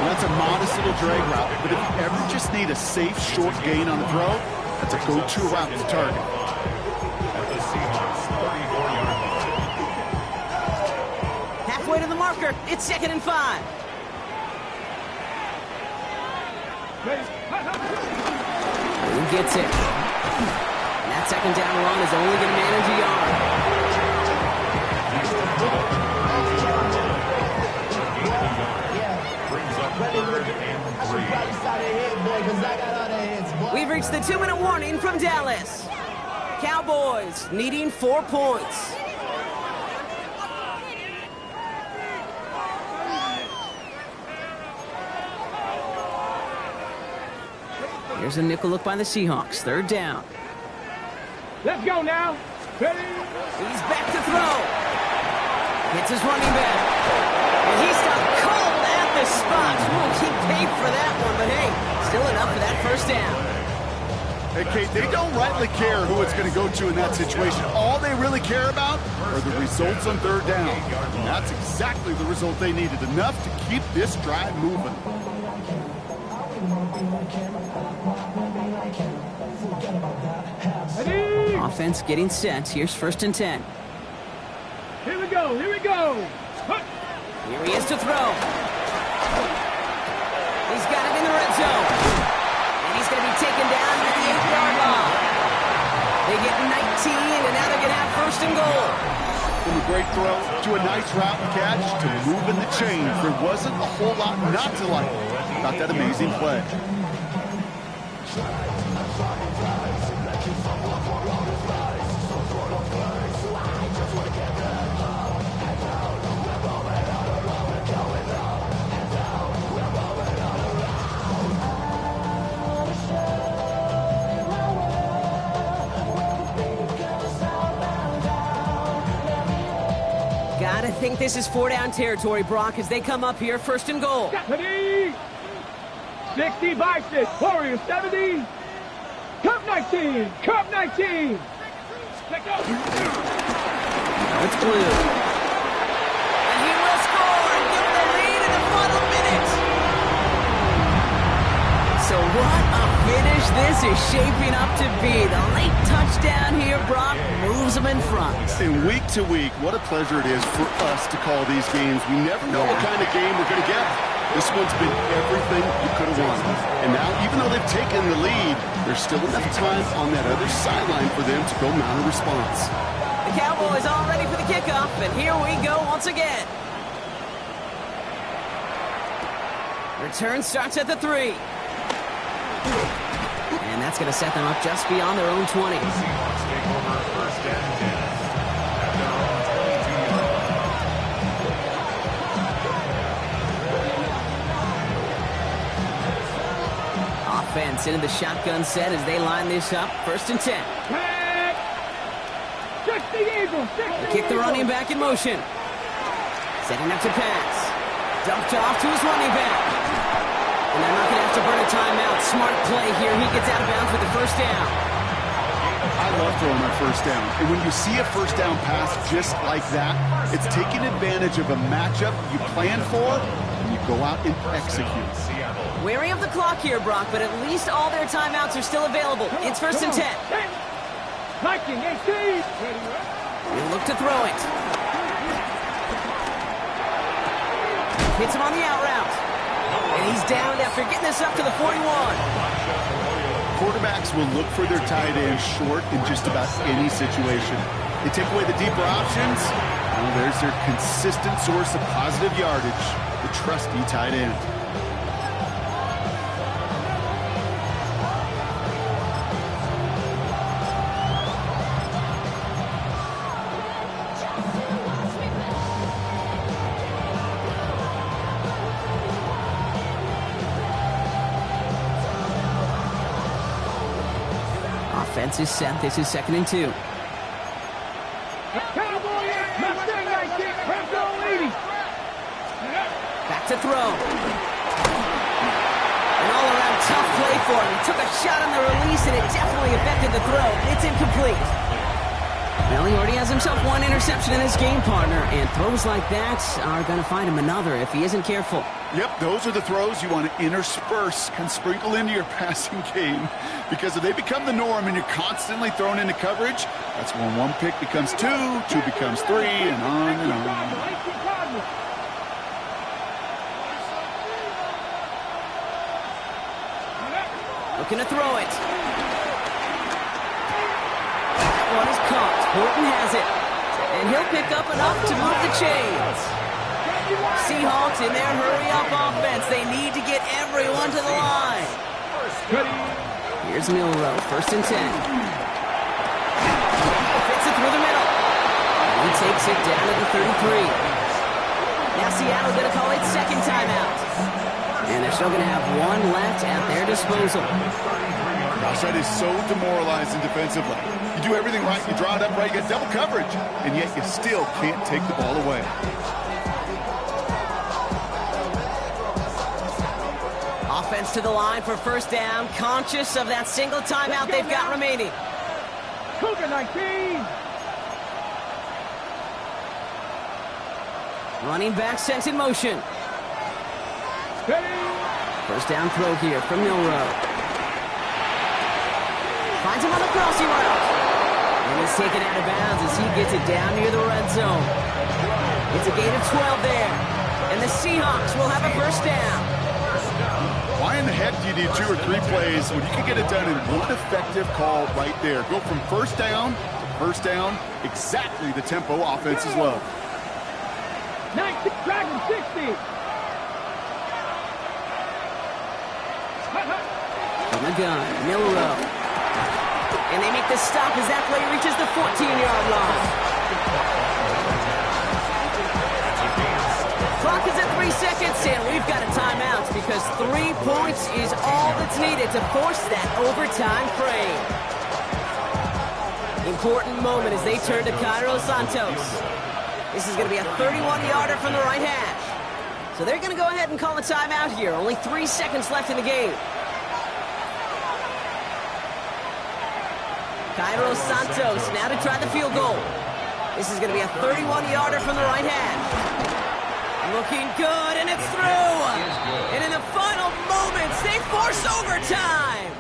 S4: Well, that's a modest little drag route, but if you ever just need a safe, short gain on the throw, that's a go-to route to target.
S5: At the Seahawks 34-yard line.
S3: Halfway to the marker. It's 2nd and 5. Who gets it? And that second down run is only going to manage a yard.
S5: Brings up 3rd and 3.
S3: We've reached the 2-minute warning from Dallas. Cowboys needing 4 points. Here's a nickel look by the Seahawks. 3rd down.
S6: Let's go now. Ready.
S3: He's back to throw. Hits his running back. And he's stopped cold at the spot. We'll keep paid for that one, but hey, still enough for that first down.
S4: Hey, Kate, they don't rightly care who it's going to go to in that situation. All they really care about are the results on 3rd down. And that's exactly the result they needed, enough to keep this drive moving.
S6: Ready.
S3: Offense getting set. Here's 1st and 10.
S6: Here we go. Here we go.
S3: Here he is to throw. He's got it in the red zone. And he's going to be taken down at the 8-yard line. They get 19, and now they're going to have 1st and goal.
S4: From a great throw to a nice route and catch to moving the chains, there wasn't a whole lot not to like about that amazing play.
S3: Gotta think this is 4-down territory, Brock, as they come up here, 1st and goal.
S6: Ready. 60 by 6. Warriors 70. Cup 19. Cup 19. Let's go.
S3: It's blue. And he will score and give the lead in the final minute. So what a finish this is shaping up to be. The late touchdown here, Brock, moves them in front.
S4: And week to week, what a pleasure it is for us to call these games. We never know what kind of game we're going to get. This one's been everything you could have wanted. And now, even though they've taken the lead, there's still enough time on that other sideline for them to go mount a response.
S3: The Cowboys all ready for the kickoff, and here we go once again. Return starts at the 3. And that's going to set them up just beyond their own 20.
S5: The Seahawks take over first and 10 at their own 22-yard line.
S3: Offense into the shotgun set as they line this up. First and 10. They kick the running back in motion. Setting up to pass. Dumped off to his running back. And they're not going to have to burn a timeout. Smart play here. He gets out of bounds with the first down.
S4: I love throwing my first down. And when you see a first down pass just like that, it's taking advantage of a matchup you plan for, and you go out and execute.
S3: Wary of the clock here, Brock, but at least all their timeouts are still available. It's first and 10. He'll look to throw it. Hits him on the out route. And he's down after getting this up to the 41.
S4: Quarterbacks will look for their tight end short in just about any situation. They take away the deeper options. Well, there's their consistent source of positive yardage, the trusty tight end.
S3: Offense is set. This is second and 2. Back to throw. An all-around tough play for him. He took a shot on the release, and it definitely affected the throw. It's incomplete. Well, he already has himself one interception in his game, partner, and throws like that are going to find him another if he isn't careful.
S4: Yep, those are the throws you want to intersperse and sprinkle into your passing game, because if they become the norm and you're constantly thrown into coverage, that's when one pick becomes 2, 2 becomes 3, and on and on.
S3: Looking to throw it. That one is caught. Horton has it. And he'll pick up enough to move the chains. Seahawks in their hurry-up offense. They need to get everyone to the line. Here's Milrow, first and 10. Fits it through the middle. And he takes it down to the 33. Now Seattle going to call its second timeout. And they're still going to have one left at their disposal.
S4: Gosh, that is so demoralizing defensively. You do everything right, you draw it up right, you get double coverage, and yet you still can't take the ball away.
S3: Offense to the line for first down, conscious of that single timeout they've got remaining.
S6: Cougar 19.
S3: Running back sent in motion. First down throw here from Milrow. Finds him on the crossing route. And he's taken out of bounds as he gets it down near the red zone. It's a gain of 12 there. And the Seahawks will have a first down.
S4: Why in the heck do you need 2 or 3 plays when you can get it done in one effective call right there? Go from first down to first down, exactly the tempo offenses love.
S6: 19, Dragon 60.
S3: From the gun, Milrow. And they make the stop as that play reaches the 14-yard line. Clock is at 3 seconds, and we've got a timeout because 3 points is all that's needed to force that overtime frame. Important moment as they turn to Cairo Santos. This is going to be a 31-yarder from the right hash. So they're going to go ahead and call a timeout here. Only 3 seconds left in the game. Cairo Santos now to try the field goal. This is going to be a 31-yarder from the right hash. Looking good, and it's through. And in the final moments, they force overtime.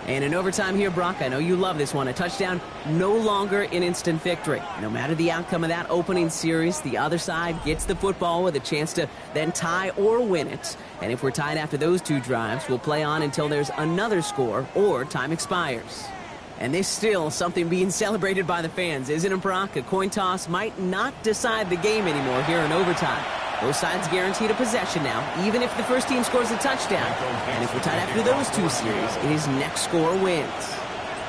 S3: And in overtime here, Brock, I know you love this one. A touchdown, no longer an instant victory. No matter the outcome of that opening series, the other side gets the football with a chance to then tie or win it. And if we're tied after those 2 drives, we'll play on until there's another score or time expires. And there's still something being celebrated by the fans, isn't it, Brock? A coin toss might not decide the game anymore here in overtime. Both sides guaranteed a possession now, even if the first team scores a touchdown. And if we're tied after those two series, it is next score wins.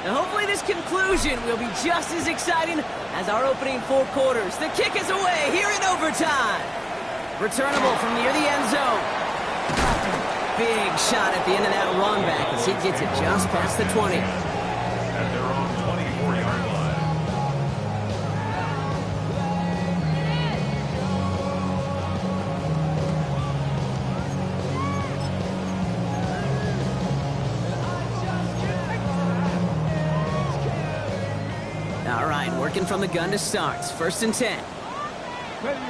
S3: Now hopefully this conclusion will be just as exciting as our opening 4 quarters. The kick is away here in overtime. Returnable from near the end zone. Big shot at the end of that run back as he gets it just past the 20.
S5: At their own 24-yard line.
S3: All right, working from the gun to start. 1st and 10.
S6: Ready.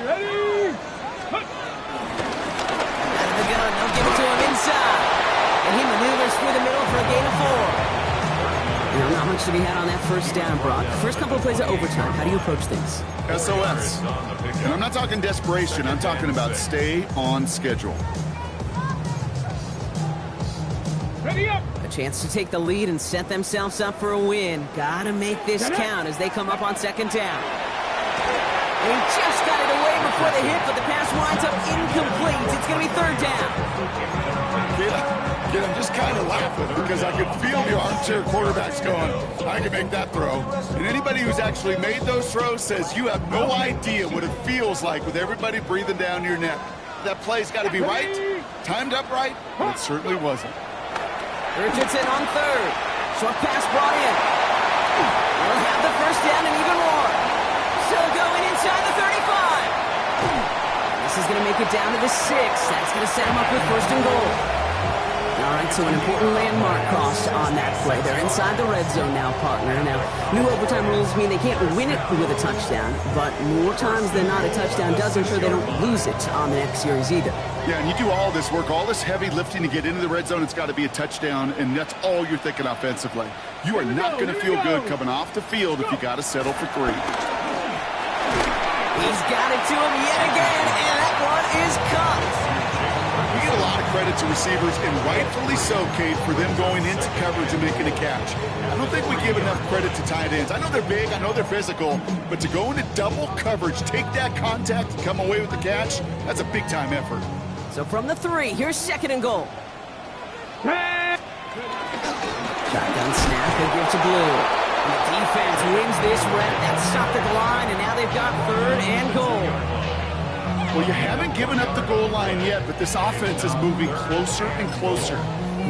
S3: Out of the gun, they'll give it to him inside. And he maneuvers through the middle for a gain of 4. You know, not much to be had on that first down, Brock. First couple of plays of overtime. How do you approach things?
S4: SOS. And I'm not talking desperation. I'm talking about stay on schedule.
S6: Ready up.
S3: A chance to take the lead and set themselves up for a win. Gotta make this count as they come up on 2nd down. And he just got it away before the hit, but the pass winds up incomplete. It's gonna be 3rd down.
S4: Kid, I'm just kind of laughing because I can feel the armchair quarterbacks going, I can make that throw. And anybody who's actually made those throws says you have no idea what it feels like with everybody breathing down your neck. That play's got to be right, timed up right, but it certainly wasn't.
S3: Richardson on 3rd. Short pass brought in. They'll have the first down and even more. Still going inside the 35. This is going to make it down to the 6. That's going to set him up with 1st and goal. All right, so an important landmark cross on that play. They're inside the red zone now, partner. Now, new overtime rules mean they can't win it with a touchdown, but more times than not, a touchdown does ensure they don't lose it on the next series either.
S4: Yeah, and you do all this work, all this heavy lifting to get into the red zone, it's got to be a touchdown, and that's all you're thinking offensively. You are not going to feel good coming off the field if you got to settle for 3.
S3: He's got it to him yet again, and that one is caught.
S4: We get a lot of credit to receivers, and rightfully so, Kate, for them going into coverage and making a catch. I don't think we give enough credit to tight ends. I know they're big, I know they're physical, but to go into double coverage, take that contact, and come away with the catch, that's a big-time effort.
S3: So from the 3, here's 2nd and goal. Shotgun snap, they give to Blue. And the defense wins this rep. That stopped at the line, and now they've got 3rd and goal.
S4: Well, you haven't given up the goal line yet, but this offense is moving closer and closer.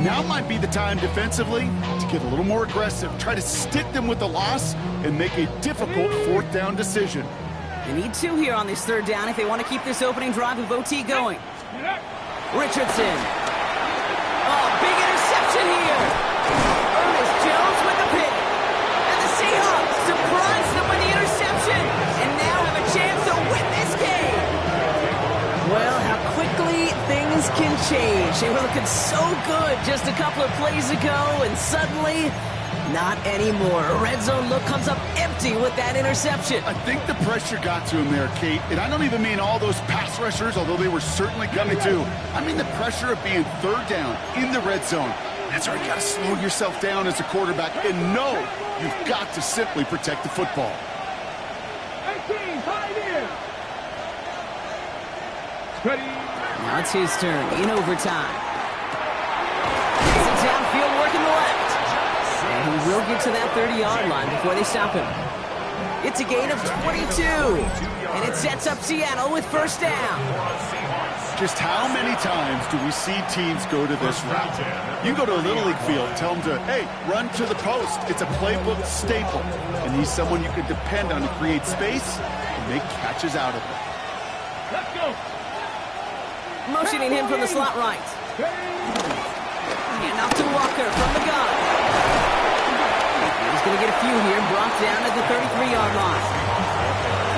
S4: Now might be the time defensively to get a little more aggressive, try to stick them with the loss, and make a difficult 4th down decision.
S3: They need 2 here on this 3rd down if they want to keep this opening drive of OT going. Richardson. Oh, big interception here. Ernest Jones with the pick. And the Seahawks surprise them with the interception and now have a chance to win this game. Well, how quickly things can change. They were looking so good just a couple of plays ago, and suddenly, not anymore. A red zone look comes up empty with that interception.
S4: I think the pressure got to him there, Kate. And I don't even mean all those pass rushers, although they were certainly coming to. I mean the pressure of being 3rd down in the red zone. That's where you got to slow yourself down as a quarterback and know you've got to simply protect the football.
S6: 18, tied in. Ready.
S3: Now it's his turn in overtime. He's in downfield working the left. And he will get to that 30-yard line before they stop him. It's a gain of 22. And it sets up Seattle with 1st down.
S4: Just how many times do we see teams go to this route? You go to a Little League field, tell them to, hey, run to the post. It's a playbook staple. And he's someone you can depend on to create space and make catches out of it.
S6: Let's go.
S3: Motioning him from the slot right. And off to Walker from the gun. He's going to get a few here, brought down at the 33-yard line.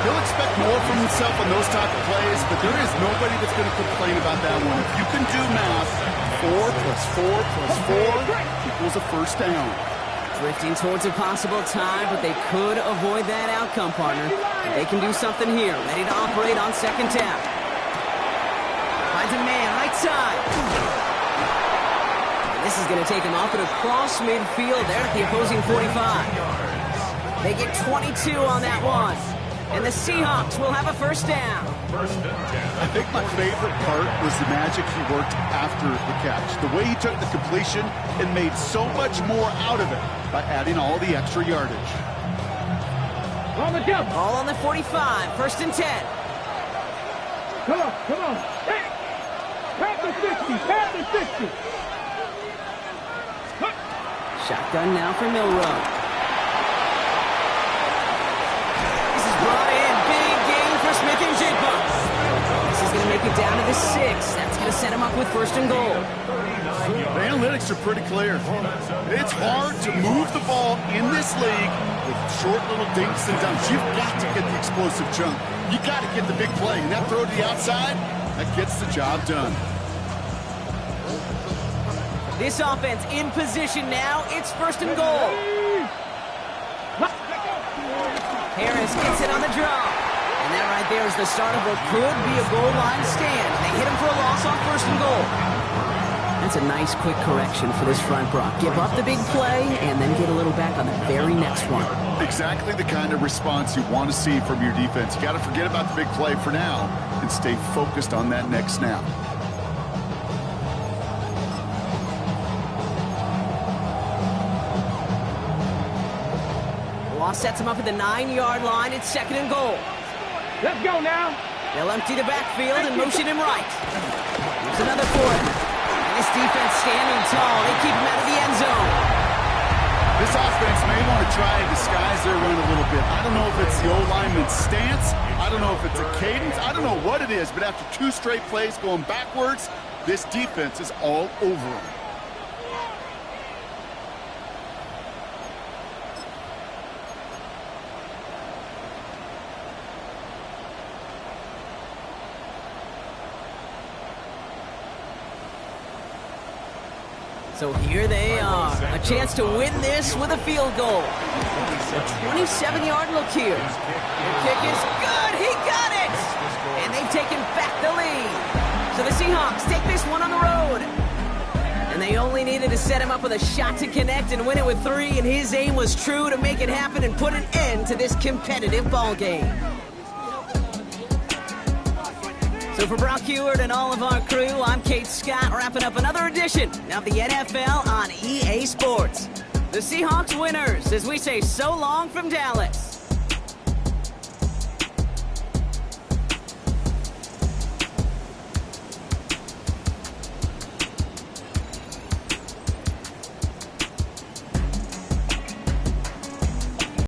S4: He'll expect more from himself on those type of plays, but there is nobody that's going to complain about that one. If you can do math, 4 + 4 + 4 equals a 1st down.
S3: Drifting towards a possible tie, but they could avoid that outcome, partner. They can do something here. Ready to operate on 2nd down. Finds a man, right side. And This is going to take him off and across midfield there at the opposing 45. They get 22 on that one. And the Seahawks will have a first down.
S4: I think my favorite part was the magic he worked after the catch. The way he took the completion and made so much more out of it by adding all the extra yardage.
S6: On the jump.
S3: All on the 45, first and 10.
S6: Come on, come on. Hey. Pat the 60, pat the 60.
S3: Shotgun now for Milrow. Brought in, big gain for Smith and Jigba. This is going to make it down to the 6. That's going to set him up with first and goal.
S4: The analytics are pretty clear. It's hard to move the ball in this league with short little dinks and dumps. You've got to get the explosive jump. You got to get the big play. And that throw to the outside, that gets the job done.
S3: This offense in position now. It's first and goal. Harris gets it on the draw. And that right there is the start of what could be a goal line stand. They hit him for a loss on first and goal. That's a nice quick correction for this front, Brock. Give up the big play and then get a little back on the very next one.
S4: Exactly the kind of response you want to see from your defense. You got to forget about the big play for now and stay focused on that next snap.
S3: Sets him up at the 9-yard line. It's second and goal.
S6: Let's go now.
S3: They'll empty the backfield and motion him right. Here's another for him. And this defense standing tall. They keep him out of the end zone.
S4: This offense may want to try and disguise their run a little bit. I don't know if it's the O-lineman's stance. I don't know if it's a cadence. I don't know what it is, but after 2 straight plays going backwards, this defense is all over them.
S3: So here they are, a chance to win this with a field goal. A 27-yard look here. The kick is good, he got it! And they've taken back the lead. So the Seahawks take this one on the road. And they only needed to set him up with a shot to connect and win it with 3, and his aim was true to make it happen and put an end to this competitive ball game. So for Brock Heward and all of our crew, I'm Kate Scott, wrapping up another edition of the NFL on EA Sports. The Seahawks winners, as we say so long from Dallas.